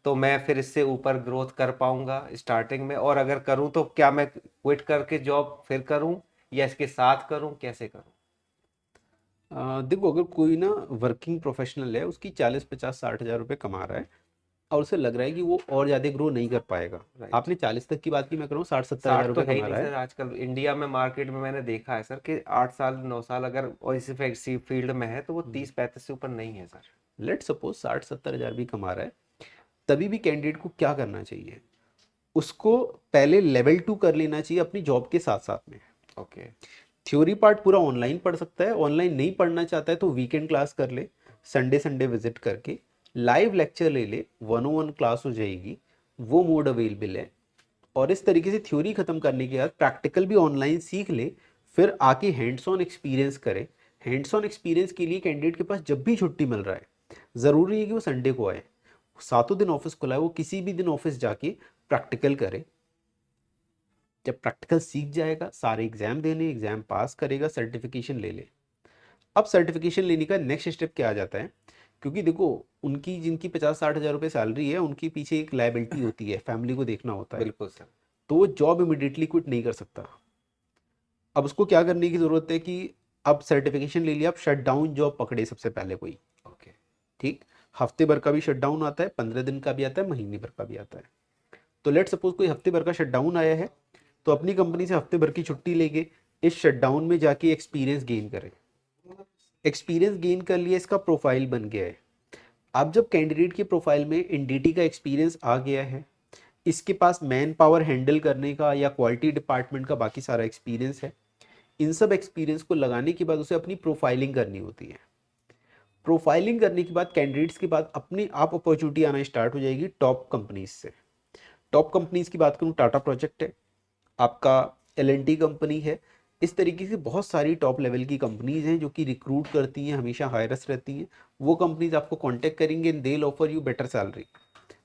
S2: तो मैं फिर इससे ऊपर ग्रोथ कर पाऊंगा स्टार्टिंग में, और अगर करूं तो क्या मैं क्विट करके जॉब फिर करूं या इसके साथ करूं, कैसे करूं?
S1: देखो अगर कोई ना वर्किंग प्रोफेशनल है, उसकी 40 50 60 हज़ार रुपये कमा रहा है और उसे लग रहा है कि वो और ज़्यादा ग्रो नहीं कर पाएगा।
S2: राइट।
S1: आपने 40 तक की बात की, मैं कर रहा हूँ 60 70 हज़ार
S2: 60 तो
S1: रुपये
S2: है ही
S1: कमा
S2: नहीं
S1: रहा है।
S2: सर आजकल इंडिया में, मार्केट में मैंने देखा है सर कि 8 साल 9 साल अगर और इसी फील्ड में है तो वो 30 35 से ऊपर नहीं है सर।
S1: लेट सपोज 60 70 हज़ार भी कमा रहा है, तभी भी कैंडिडेट को क्या करना चाहिए, उसको पहले लेवल 2 कर लेना चाहिए अपनी जॉब के साथ साथ में।
S2: ओके।
S1: थ्योरी पार्ट पूरा ऑनलाइन पढ़ सकता है, ऑनलाइन नहीं पढ़ना चाहता है तो वीकेंड क्लास कर ले, संडे संडे विजिट करके लाइव लेक्चर ले ले, 101 क्लास हो जाएगी, वो मोड अवेलेबल है। और इस तरीके से थ्योरी खत्म करने के बाद प्रैक्टिकल भी ऑनलाइन सीख ले, फिर आके हैंड्स ऑन एक्सपीरियंस करे। हैंड्स ऑन एक्सपीरियंस के लिए कैंडिडेट के पास जब भी छुट्टी मिल रहा है, ज़रूरी है कि वो संडे को आए, सातों दिन ऑफिस खुला है, वो किसी भी दिन ऑफिस जाके प्रैक्टिकल करे। जब प्रैक्टिकल सीख जाएगा, सारे एग्जाम देने, एग्जाम पास करेगा, सर्टिफिकेशन ले ले। अब सर्टिफिकेशन लेने का नेक्स्ट स्टेप क्या आ जाता है, क्योंकि देखो उनकी जिनकी 50 60 हज़ार रुपये सैलरी है, उनके पीछे एक लाइबिलिटी होती है, फैमिली को देखना होता है,
S2: बिल्कुल सर।
S1: तो वो जॉब इमिडिएटली क्विट नहीं कर सकता। अब उसको क्या करने की ज़रूरत है कि अब सर्टिफिकेशन ले लिया, अब शट डाउन जॉब पकड़े सबसे पहले कोई।
S2: ओके।
S1: ठीक, हफ्ते भर का भी शट डाउन आता है, 15 दिन का भी आता है, महीने भर का भी आता है। तो लेट सपोज कोई हफ्ते भर का शट डाउन आया है, तो अपनी कंपनी से हफ्ते भर की छुट्टी लेके इस शट डाउन में जाके एक्सपीरियंस गेन करें। एक्सपीरियंस गेन कर लिया, इसका प्रोफाइल बन गया है। अब जब कैंडिडेट के प्रोफाइल में एनडीटी का एक्सपीरियंस आ गया है, इसके पास मैन पावर हैंडल करने का या क्वालिटी डिपार्टमेंट का बाकी सारा एक्सपीरियंस है, इन सब एक्सपीरियंस को लगाने के बाद उसे अपनी प्रोफाइलिंग करनी होती है। प्रोफाइलिंग करने के बाद कैंडिडेट्स के बाद अपने आप अपॉर्चुनिटी आना स्टार्ट हो जाएगी टॉप कंपनीज से। टॉप कंपनीज की बात करूँ, टाटा प्रोजेक्ट है आपका, एल कंपनी है, इस तरीके से बहुत सारी टॉप लेवल की कंपनीज हैं जो कि रिक्रूट करती हैं, हमेशा हायरस रहती हैं। वो कंपनीज आपको कांटेक्ट करेंगे and they will offer you better salary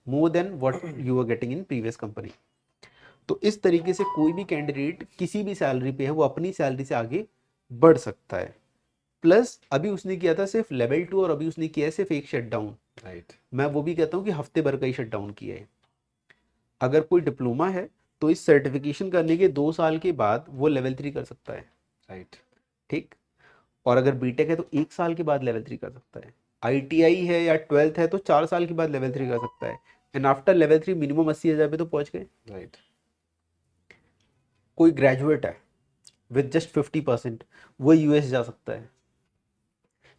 S1: more than what you are getting in previous company. तो इस तरीके से कोई भी कैंडिडेट किसी भी सैलरी पे है वो अपनी सैलरी से आगे बढ़ सकता है। प्लस अभी उसने किया था सिर्फ लेवल 2 और अभी उसने किया है सिर्फ एक शटडाउन।
S2: राइट।
S1: मैं वो भी कहता हूँ कि हफ्ते भर का ही शटडाउन किया है। अगर कोई डिप्लोमा है तो इस सर्टिफिकेशन करने के 2 साल के बाद वो लेवल 3 कर सकता है।
S2: राइट।
S1: ठीक, और अगर बीटेक है तो 1 साल के बाद लेवल 3 कर सकता है। आईटीआई है या 12th है तो 4 साल के बाद लेवल 3 कर सकता है। एंड आफ्टर लेवल 3 मिनिमम 80 हज़ार पे तो पहुंच गए।
S2: राइट।
S1: कोई ग्रेजुएट है विद जस्ट 50%, वो यूएस जा सकता है।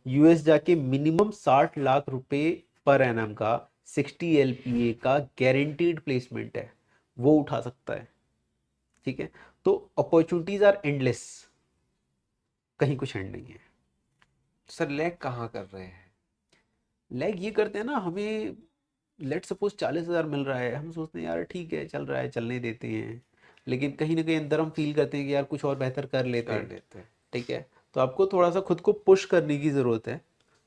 S1: यूएस जाके मिनिमम 60 लाख रुपए पर एनम का 60 LPA का गारंटीड प्लेसमेंट है, वो उठा सकता है। ठीक है, तो अपॉर्चुनिटीज आर एंडलेस, कहीं कुछ एंड नहीं है।
S2: सर लैग कहाँ कर रहे हैं?
S1: लैग ये करते हैं ना, हमें लेट सपोज 40 हज़ार मिल रहा है, हम सोचते हैं यार ठीक है चल रहा है चलने देते हैं, लेकिन कहीं ना कहीं अंदर हम फील करते हैं कि यार कुछ और बेहतर कर लेते
S2: कर
S1: हैं।
S2: लेते हैं।
S1: ठीक है, तो आपको थोड़ा सा खुद को पुश करने की ज़रूरत है।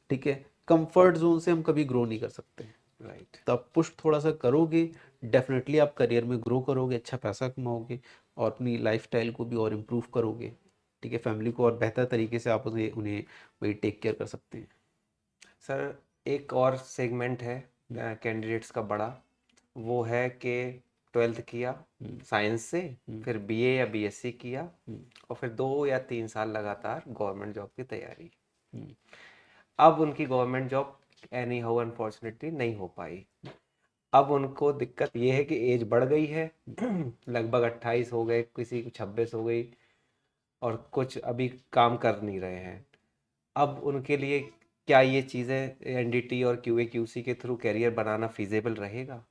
S1: ठीक है, कंफर्ट जोन से हम कभी ग्रो नहीं कर सकते।
S2: राइट।
S1: तो आप पुश थोड़ा सा करोगे, डेफिनेटली आप करियर में ग्रो करोगे, अच्छा पैसा कमाओगे और अपनी लाइफस्टाइल को भी और इम्प्रूव करोगे। ठीक है, फैमिली को और बेहतर तरीके से आप उन्हें उन्हें वही टेक केयर कर सकते हैं।
S2: सर एक और सेगमेंट है
S1: हम्म,
S2: कैंडिडेट्स का बड़ा, वो है कि ट्वेल्थ किया
S1: हम्म,
S2: साइंस से,
S1: हम्म,
S2: फिर बीए या बीएससी किया,
S1: हम्म,
S2: और फिर 2 या 3 साल लगातार गवर्नमेंट जॉब की तैयारी।
S1: हम्म।
S2: अब उनकी government job any how unfortunately नहीं हो पाई। अब उनको दिक्कत ये है कि एज बढ़ गई है, लगभग 28 हो गए, किसी को 26 हो गई, और कुछ अभी काम कर नहीं रहे हैं। अब उनके लिए क्या ये चीज़ें एनडीटी और क्यूए क्यूसी के थ्रू करियर बनाना फिजिबल रहेगा?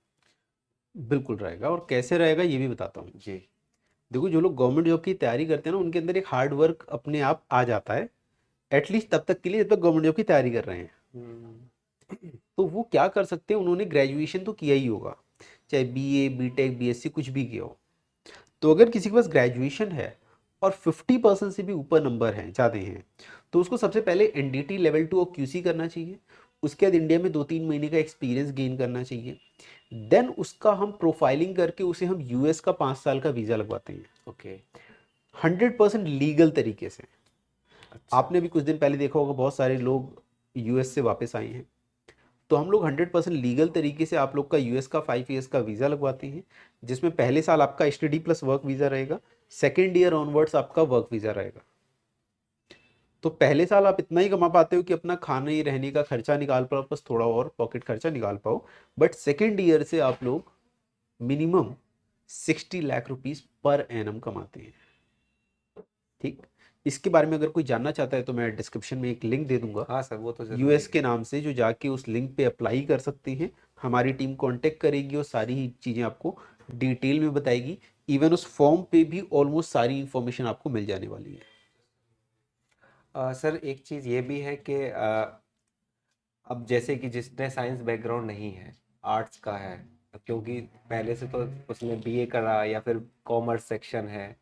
S1: बिल्कुल रहेगा, और कैसे रहेगा ये भी बताता हूँ।
S2: जी।
S1: देखो, जो लोग गवर्नमेंट जॉब की तैयारी करते हैं ना, उनके अंदर एक हार्ड वर्क अपने आप आ जाता है, एटलीस्ट तब तक के लिए जब तक गवर्नमेंट जॉब की तैयारी कर रहे हैं।
S2: हम्म।
S1: तो वो क्या कर सकते हैं, उन्होंने ग्रेजुएशन तो किया ही होगा, चाहे बीए बीटेक बीएससी कुछ भी किया हो। तो अगर किसी के पास ग्रेजुएशन है और 50% से भी ऊपर नंबर हैं, ज़्यादा हैं, तो उसको सबसे पहले एनडीटी लेवल 2 और क्यूसी करना चाहिए। उसके बाद इंडिया में 2-3 महीने का एक्सपीरियंस गेन करना चाहिए। देन उसका हम प्रोफाइलिंग करके उसे हम यूएस का 5 साल का वीज़ा लगवाते हैं,
S2: ओके।
S1: 100% लीगल तरीके से।
S2: अच्छा।
S1: आपने भी कुछ दिन पहले देखा होगा, बहुत सारे लोग यूएस से वापस आए हैं। तो हम लोग 100% लीगल तरीके से आप लोग का यूएस का 5 ईयर्स का वीज़ा लगवाते हैं, जिसमें पहले साल आपका स्टडी प्लस वर्क वीज़ा रहेगा, सेकेंड ईयर ऑनवर्ड्स आपका वर्क वीज़ा रहेगा। तो पहले साल आप इतना ही कमा पाते हो कि अपना खाने रहने का खर्चा निकाल पाओ, बस थोड़ा और पॉकेट खर्चा निकाल पाओ। बट सेकेंड ईयर से आप लोग minimum 60 lakh rupees per annum कमाते हैं। ठीक, इसके बारे में अगर कोई जानना चाहता है तो मैं डिस्क्रिप्शन में एक लिंक दे दूंगा
S2: हाँ सर, वो तो ज़रूरी
S1: यूएस
S2: है।
S1: के नाम से, जो जाके उस लिंक पे अप्लाई कर सकते हैं। हमारी टीम कांटेक्ट करेगी और सारी ही चीज़ें आपको डिटेल में बताएगी। इवन उस फॉर्म पे भी ऑलमोस्ट सारी इंफॉर्मेशन आपको मिल जाने वाली है।
S2: सर एक चीज़ ये भी है कि अब जैसे कि जिसने साइंस बैकग्राउंड नहीं है, आर्ट्स का है, क्योंकि पहले से तो उसने बीए करा या फिर कॉमर्स सेक्शन है,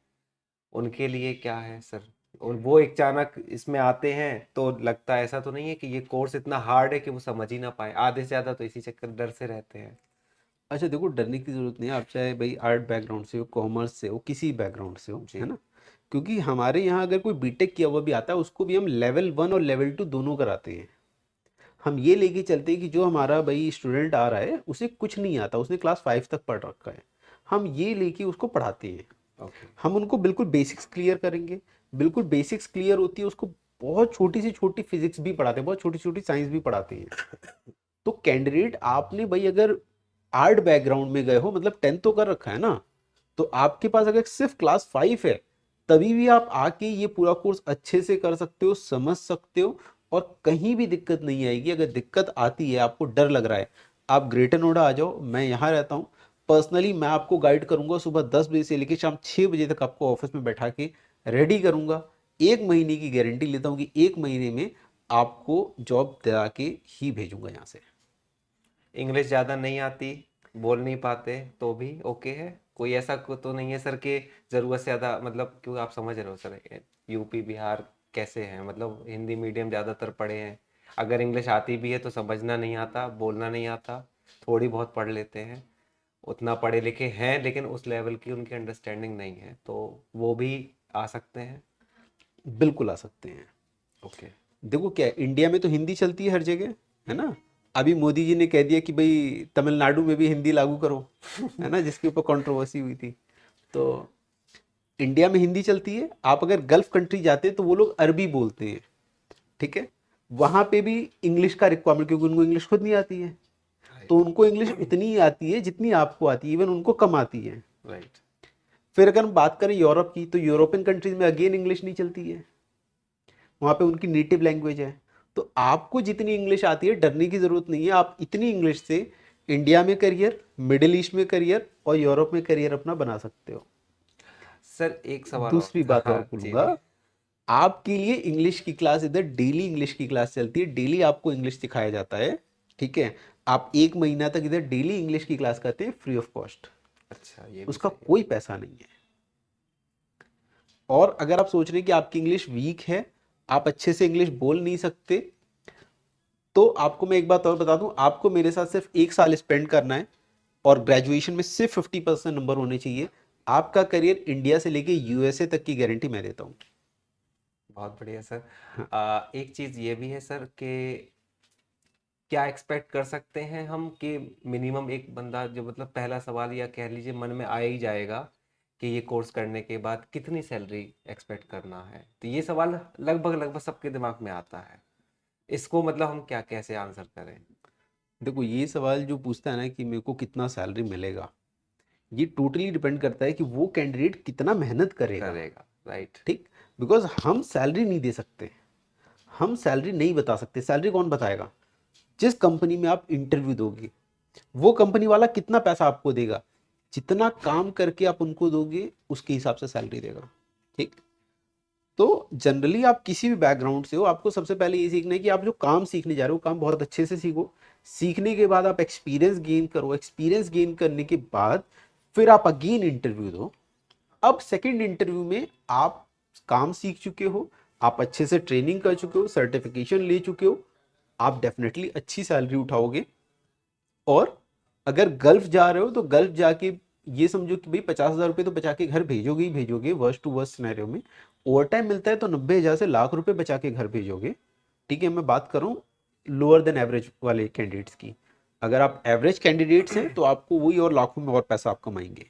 S2: उनके लिए क्या है सर? और वो एक अचानक इसमें आते हैं तो लगता है, ऐसा तो नहीं है कि ये कोर्स इतना हार्ड है कि वो समझ ही ना पाए? आधे से ज़्यादा तो इसी चक्कर डर से रहते हैं।
S1: अच्छा देखो, डरने की ज़रूरत नहीं है। आप चाहे भाई आर्ट बैकग्राउंड से हो, कॉमर्स से हो, किसी बैकग्राउंड से हो, है
S2: जी।
S1: ना। क्योंकि हमारे यहाँ अगर कोई बीटेक किया हुआ भी आता है, उसको भी हम लेवल 1 और लेवल 2 दोनों कराते हैं। हम ये लेके चलते हैं कि जो हमारा भाई स्टूडेंट आ रहा है उसे कुछ नहीं आता, उसने क्लास 5 तक पढ़ रखा है, हम ये लेके उसको पढ़ाते हैं।
S2: ओके।
S1: हम उनको बिल्कुल बेसिक्स क्लियर करेंगे। बिल्कुल बेसिक्स क्लियर होती है, उसको बहुत छोटी से छोटी फिजिक्स भी पढ़ाते हैं, बहुत छोटी छोटी साइंस भी पढ़ाते हैं। तो कैंडिडेट, आपने भाई अगर आर्ट बैकग्राउंड में गए हो, मतलब 10th तो कर रखा है ना, तो आपके पास अगर सिर्फ क्लास 5 है, तभी भी आप आके ये पूरा कोर्स अच्छे से कर सकते हो, समझ सकते हो, और कहीं भी दिक्कत नहीं आएगी। अगर दिक्कत आती है, आपको डर लग रहा है, आप ग्रेटर नोएडा आ जाओ, मैं यहाँ रहता हूँ। पर्सनली मैं आपको गाइड करूंगा, सुबह 10 बजे से लेकर शाम 6 बजे तक आपको ऑफिस में बैठा के रेडी करूंगा। 1 महीने की गारंटी लेता हूँ कि 1 महीने में आपको जॉब दिला के ही भेजूंगा यहाँ से।
S2: इंग्लिश ज़्यादा नहीं आती, बोल नहीं पाते, तो भी ओके है? कोई ऐसा तो नहीं है सर कि ज़रूरत से ज़्यादा, मतलब क्योंकि आप समझ रहे हो सर, यूपी बिहार कैसे हैं, मतलब हिंदी मीडियम ज़्यादातर पढ़े हैं। अगर इंग्लिश आती भी है तो समझना नहीं आता, बोलना नहीं आता, थोड़ी बहुत पढ़ लेते हैं। उतना पढ़े लिखे हैं लेकिन उस लेवल की उनकी अंडरस्टैंडिंग नहीं है, तो वो भी आ सकते हैं?
S1: बिल्कुल आ सकते हैं।
S2: ओके।
S1: देखो, क्या है, इंडिया में तो हिंदी चलती है हर जगह, है ना। अभी मोदी जी ने कह दिया कि भाई तमिलनाडु में भी हिंदी लागू करो, है ना, जिसके ऊपर कंट्रोवर्सी हुई थी। तो इंडिया में हिंदी चलती है। आप अगर गल्फ कंट्री जाते हैं तो वो लोग अरबी बोलते हैं, ठीक है। वहाँ पे भी इंग्लिश का रिक्वायरमेंट, क्योंकि उनको इंग्लिश खुद नहीं आती है, तो
S2: राइट।
S1: उनको इंग्लिश उतनी ही आती है जितनी आपको आती है, इवन उनको कम आती है।
S2: राइट।
S1: फिर अगर हम बात करें यूरोप की, तो यूरोपियन कंट्रीज में अगेन इंग्लिश नहीं चलती है, वहाँ पे उनकी नेटिव लैंग्वेज है। तो आपको जितनी इंग्लिश आती है, डरने की ज़रूरत नहीं है। आप इतनी इंग्लिश से इंडिया में करियर, मिडिल ईस्ट में करियर और यूरोप में करियर अपना बना सकते हो।
S2: सर एक सवाल और।
S1: दूसरी बात और
S2: हाँ जी
S1: बोलूँगा,
S2: जी।
S1: आपके लिए इंग्लिश की क्लास इधर डेली इंग्लिश की क्लास चलती है, डेली आपको इंग्लिश सिखाया जाता है, ठीक है। आप 1 महीना तक इधर डेली इंग्लिश की क्लास करते हैं फ्री ऑफ कॉस्ट,
S2: अच्छा, ये भी
S1: उसका
S2: सही है।
S1: कोई पैसा नहीं है। और अगर आप सोच रहे हैं कि आपकी इंग्लिश वीक है, आप अच्छे से इंग्लिश बोल नहीं सकते, तो आपको मैं एक बात और बता दूं, आपको मेरे साथ सिर्फ 1 साल स्पेंड करना है और ग्रेजुएशन में सिर्फ 50% नंबर होने चाहिए। आपका करियर इंडिया से लेके यूएसए तक की गारंटी मैं देता हूँ।
S2: बहुत बढ़िया सर।
S1: हाँ।
S2: एक चीज़ ये भी है सर कि क्या एक्सपेक्ट कर सकते हैं हम कि मिनिमम एक बंदा जो मतलब पहला सवाल या कह लीजिए मन में आ ही जाएगा कि ये कोर्स करने के बाद कितनी सैलरी एक्सपेक्ट करना है, तो ये सवाल लगभग लगभग सबके दिमाग में आता है। इसको मतलब हम क्या कैसे आंसर करें?
S1: देखो, ये सवाल जो पूछता है ना कि मेरे को कितना सैलरी मिलेगा, ये टोटली डिपेंड करता है कि वो कैंडिडेट कितना मेहनत करेगा।
S2: करेगा, राइट।
S1: ठीक। बिकॉज हम सैलरी नहीं दे सकते, हम सैलरी नहीं बता सकते। सैलरी कौन बताएगा? जिस कंपनी में आप इंटरव्यू दोगे, वो कंपनी वाला कितना पैसा आपको देगा, जितना काम करके आप उनको दोगे उसके हिसाब से सैलरी देगा। ठीक। तो जनरली आप किसी भी बैकग्राउंड से हो, आपको सबसे पहले ये सीखना है कि आप जो काम सीखने जा रहे हो काम बहुत अच्छे से सीखो। सीखने के बाद आप एक्सपीरियंस गेन करो, एक्सपीरियंस गेन करने के बाद फिर आप अगेन इंटरव्यू दो। अब सेकंड इंटरव्यू में आप काम सीख चुके हो, आप अच्छे से ट्रेनिंग कर चुके हो, सर्टिफिकेशन ले चुके हो, आप डेफिनेटली अच्छी सैलरी उठाओगे। और अगर गल्फ जा रहे हो तो गल्फ जाके ये समझो कि भाई 50,000 रुपये तो बचा के घर भेजोगे ही भेजोगे, वर्स्ट टू वर्स्ट सिनेरियो में। ओवर टाइम मिलता है तो 90,000 से लाख रुपए बचा के घर भेजोगे। ठीक है, मैं बात कर रहा हूँ लोअर देन एवरेज वाले कैंडिडेट्स की। अगर आप एवरेज कैंडिडेट्स हैं तो आपको वही और लाखों में और पैसा आप कमाएंगे।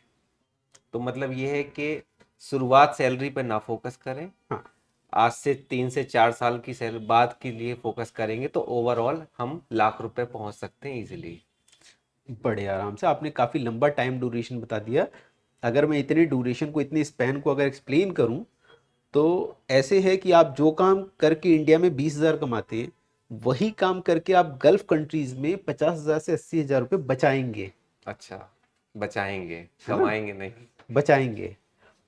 S2: तो मतलब ये है कि शुरुआत सैलरी पर ना फोकस करें,
S1: हाँ।
S2: आज से 3 से 4 साल की सैलरी बाद के लिए फोकस करेंगे तो ओवरऑल हम लाख रुपए पहुंच सकते हैं इजीली।
S1: बड़े आराम से आपने काफ़ी लंबा टाइम ड्यूरेशन बता दिया। अगर मैं इतने ड्यूरेशन को, इतने स्पैन को अगर एक्सप्लेन करूं तो ऐसे है कि आप जो काम करके इंडिया में 20,000 कमाते हैं, वही काम करके आप गल्फ कंट्रीज में 50,000 से 80,000 रुपये बचाएंगे।
S2: अच्छा, बचाएंगे,
S1: है ना?
S2: कमाएंगे नहीं।
S1: बचाएंगे।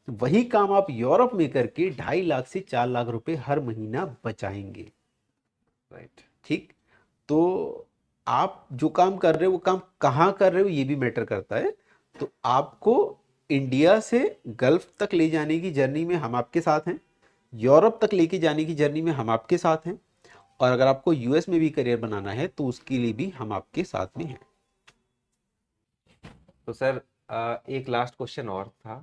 S1: वही काम आप यूरोप में करके 2.5 लाख से 4 लाख रुपए हर महीना बचाएंगे।
S2: राइट।
S1: ठीक। तो आप जो काम कर रहे हो वो काम कहाँ कर रहे हो ये भी मैटर करता है। तो आपको इंडिया से गल्फ तक ले जाने की जर्नी में हम आपके साथ हैं, यूरोप तक लेके जाने की जर्नी में हम आपके साथ हैं, और अगर आपको यूएस में भी करियर बनाना है तो उसके लिए भी हम आपके साथ में हैं।
S2: तो सर एक लास्ट क्वेश्चन और था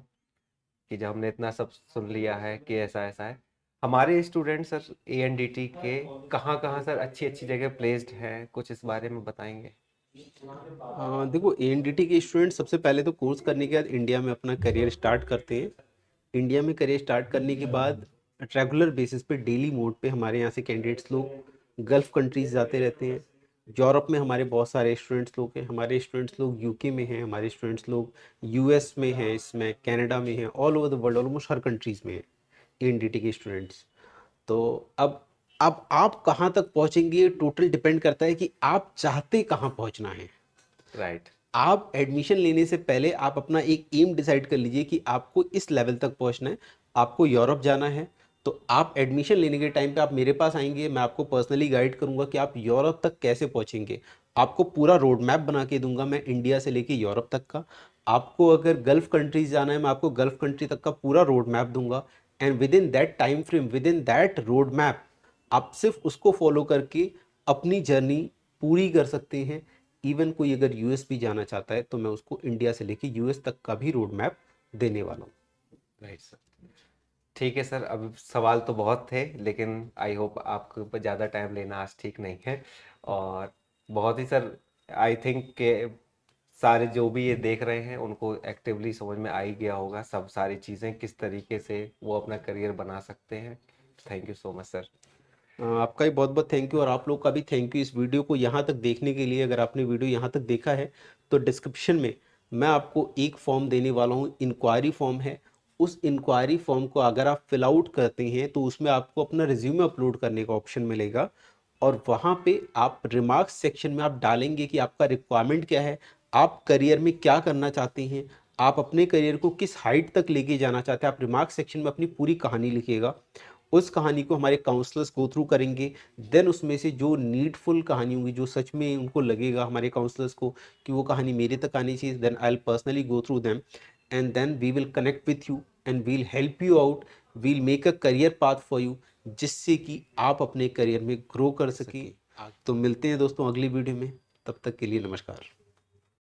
S2: कि जब हमने इतना सब सुन लिया है कि ऐसा ऐसा है, हमारे स्टूडेंट सर एएनडीटी के कहाँ कहाँ सर अच्छी अच्छी जगह प्लेस्ड हैं, कुछ इस बारे में बताएंगे?
S1: देखो, एएनडीटी के स्टूडेंट सबसे पहले तो कोर्स करने के बाद इंडिया में अपना करियर स्टार्ट करते हैं। इंडिया में करियर स्टार्ट करने के बाद रेगुलर बेसिस पे डेली मोड पे हमारे यहाँ से कैंडिडेट्स लोग गल्फ कंट्रीज जाते रहते हैं। यूरोप में हमारे बहुत सारे स्टूडेंट्स लोग हैं, हमारे स्टूडेंट्स लोग यूके में हैं, हमारे स्टूडेंट्स लोग यूएस में हैं, इसमें कनाडा में हैं, all over the world almost her countries में हैं एएनडीटी के स्टूडेंट्स। तो अब आप कहाँ तक पहुँचेंगे टोटल डिपेंड करता है कि आप चाहते कहाँ पहुँचना है।
S2: राइट।
S1: आप एडमिशन लेने से पहले आप अपना एक एम डिसाइड कर लीजिए कि आपको इस लेवल तक पहुंचना है, आपको यूरोप जाना है। तो आप एडमिशन लेने के टाइम पे आप मेरे पास आएंगे, मैं आपको पर्सनली गाइड करूंगा कि आप यूरोप तक कैसे पहुंचेंगे। आपको पूरा रोड मैप बना के दूंगा मैं इंडिया से लेके यूरोप तक का। आपको अगर गल्फ कंट्रीज जाना है, मैं आपको गल्फ कंट्री तक का पूरा रोड मैप दूंगा। And with in that time frame, with in that road map, आप सिर्फ उसको फॉलो करके अपनी जर्नी पूरी कर सकते हैं। इवन कोई अगर यूएस भी जाना चाहता है तो मैं उसको इंडिया से लेके यूएस तक का भी रोड मैप देने वाला हूँ।
S2: Right sir. ठीक है सर, अब सवाल तो बहुत थे लेकिन आई होप आपके ऊपर ज़्यादा टाइम लेना आज ठीक नहीं है। और बहुत ही सर, आई थिंक के सारे जो भी ये देख रहे हैं उनको एक्टिवली समझ में आ ही गया होगा सब सारी चीज़ें किस तरीके से वो अपना करियर बना सकते हैं। Thank you so much sir.
S1: आपका भी बहुत बहुत थैंक यू, और आप लोग का भी थैंक यू इस वीडियो को यहाँ तक देखने के लिए। अगर आपने वीडियो यहाँ तक देखा है तो डिस्क्रिप्शन में मैं आपको एक फॉर्म देने वाला हूँ, इंक्वायरी फॉर्म है। उस इंक्वायरी फॉर्म को अगर आप फिल आउट करते हैं तो उसमें आपको अपना रिज्यूमे अपलोड करने का ऑप्शन मिलेगा। और वहाँ पे आप रिमार्क्स सेक्शन में आप डालेंगे कि आपका रिक्वायरमेंट क्या है, आप करियर में क्या करना चाहते हैं, आप अपने करियर को किस हाइट तक लेके जाना चाहते हैं। आप रिमार्क्स सेक्शन में अपनी पूरी कहानी लिखिएगा। उस कहानी को हमारे काउंसलर्स गो थ्रू करेंगे। देन उसमें से जो नीडफुल कहानी होगी, जो सच में उनको लगेगा हमारे काउंसलर्स को कि वो कहानी मेरे तक आनी चाहिए, then I will personally go through them, and then we will connect with you and we'll help you out. We'll make a career path for you, जिससे कि आप अपने करियर में ग्रो कर सकें। तो मिलते हैं दोस्तों अगली वीडियो में, तब तक के लिए नमस्कार।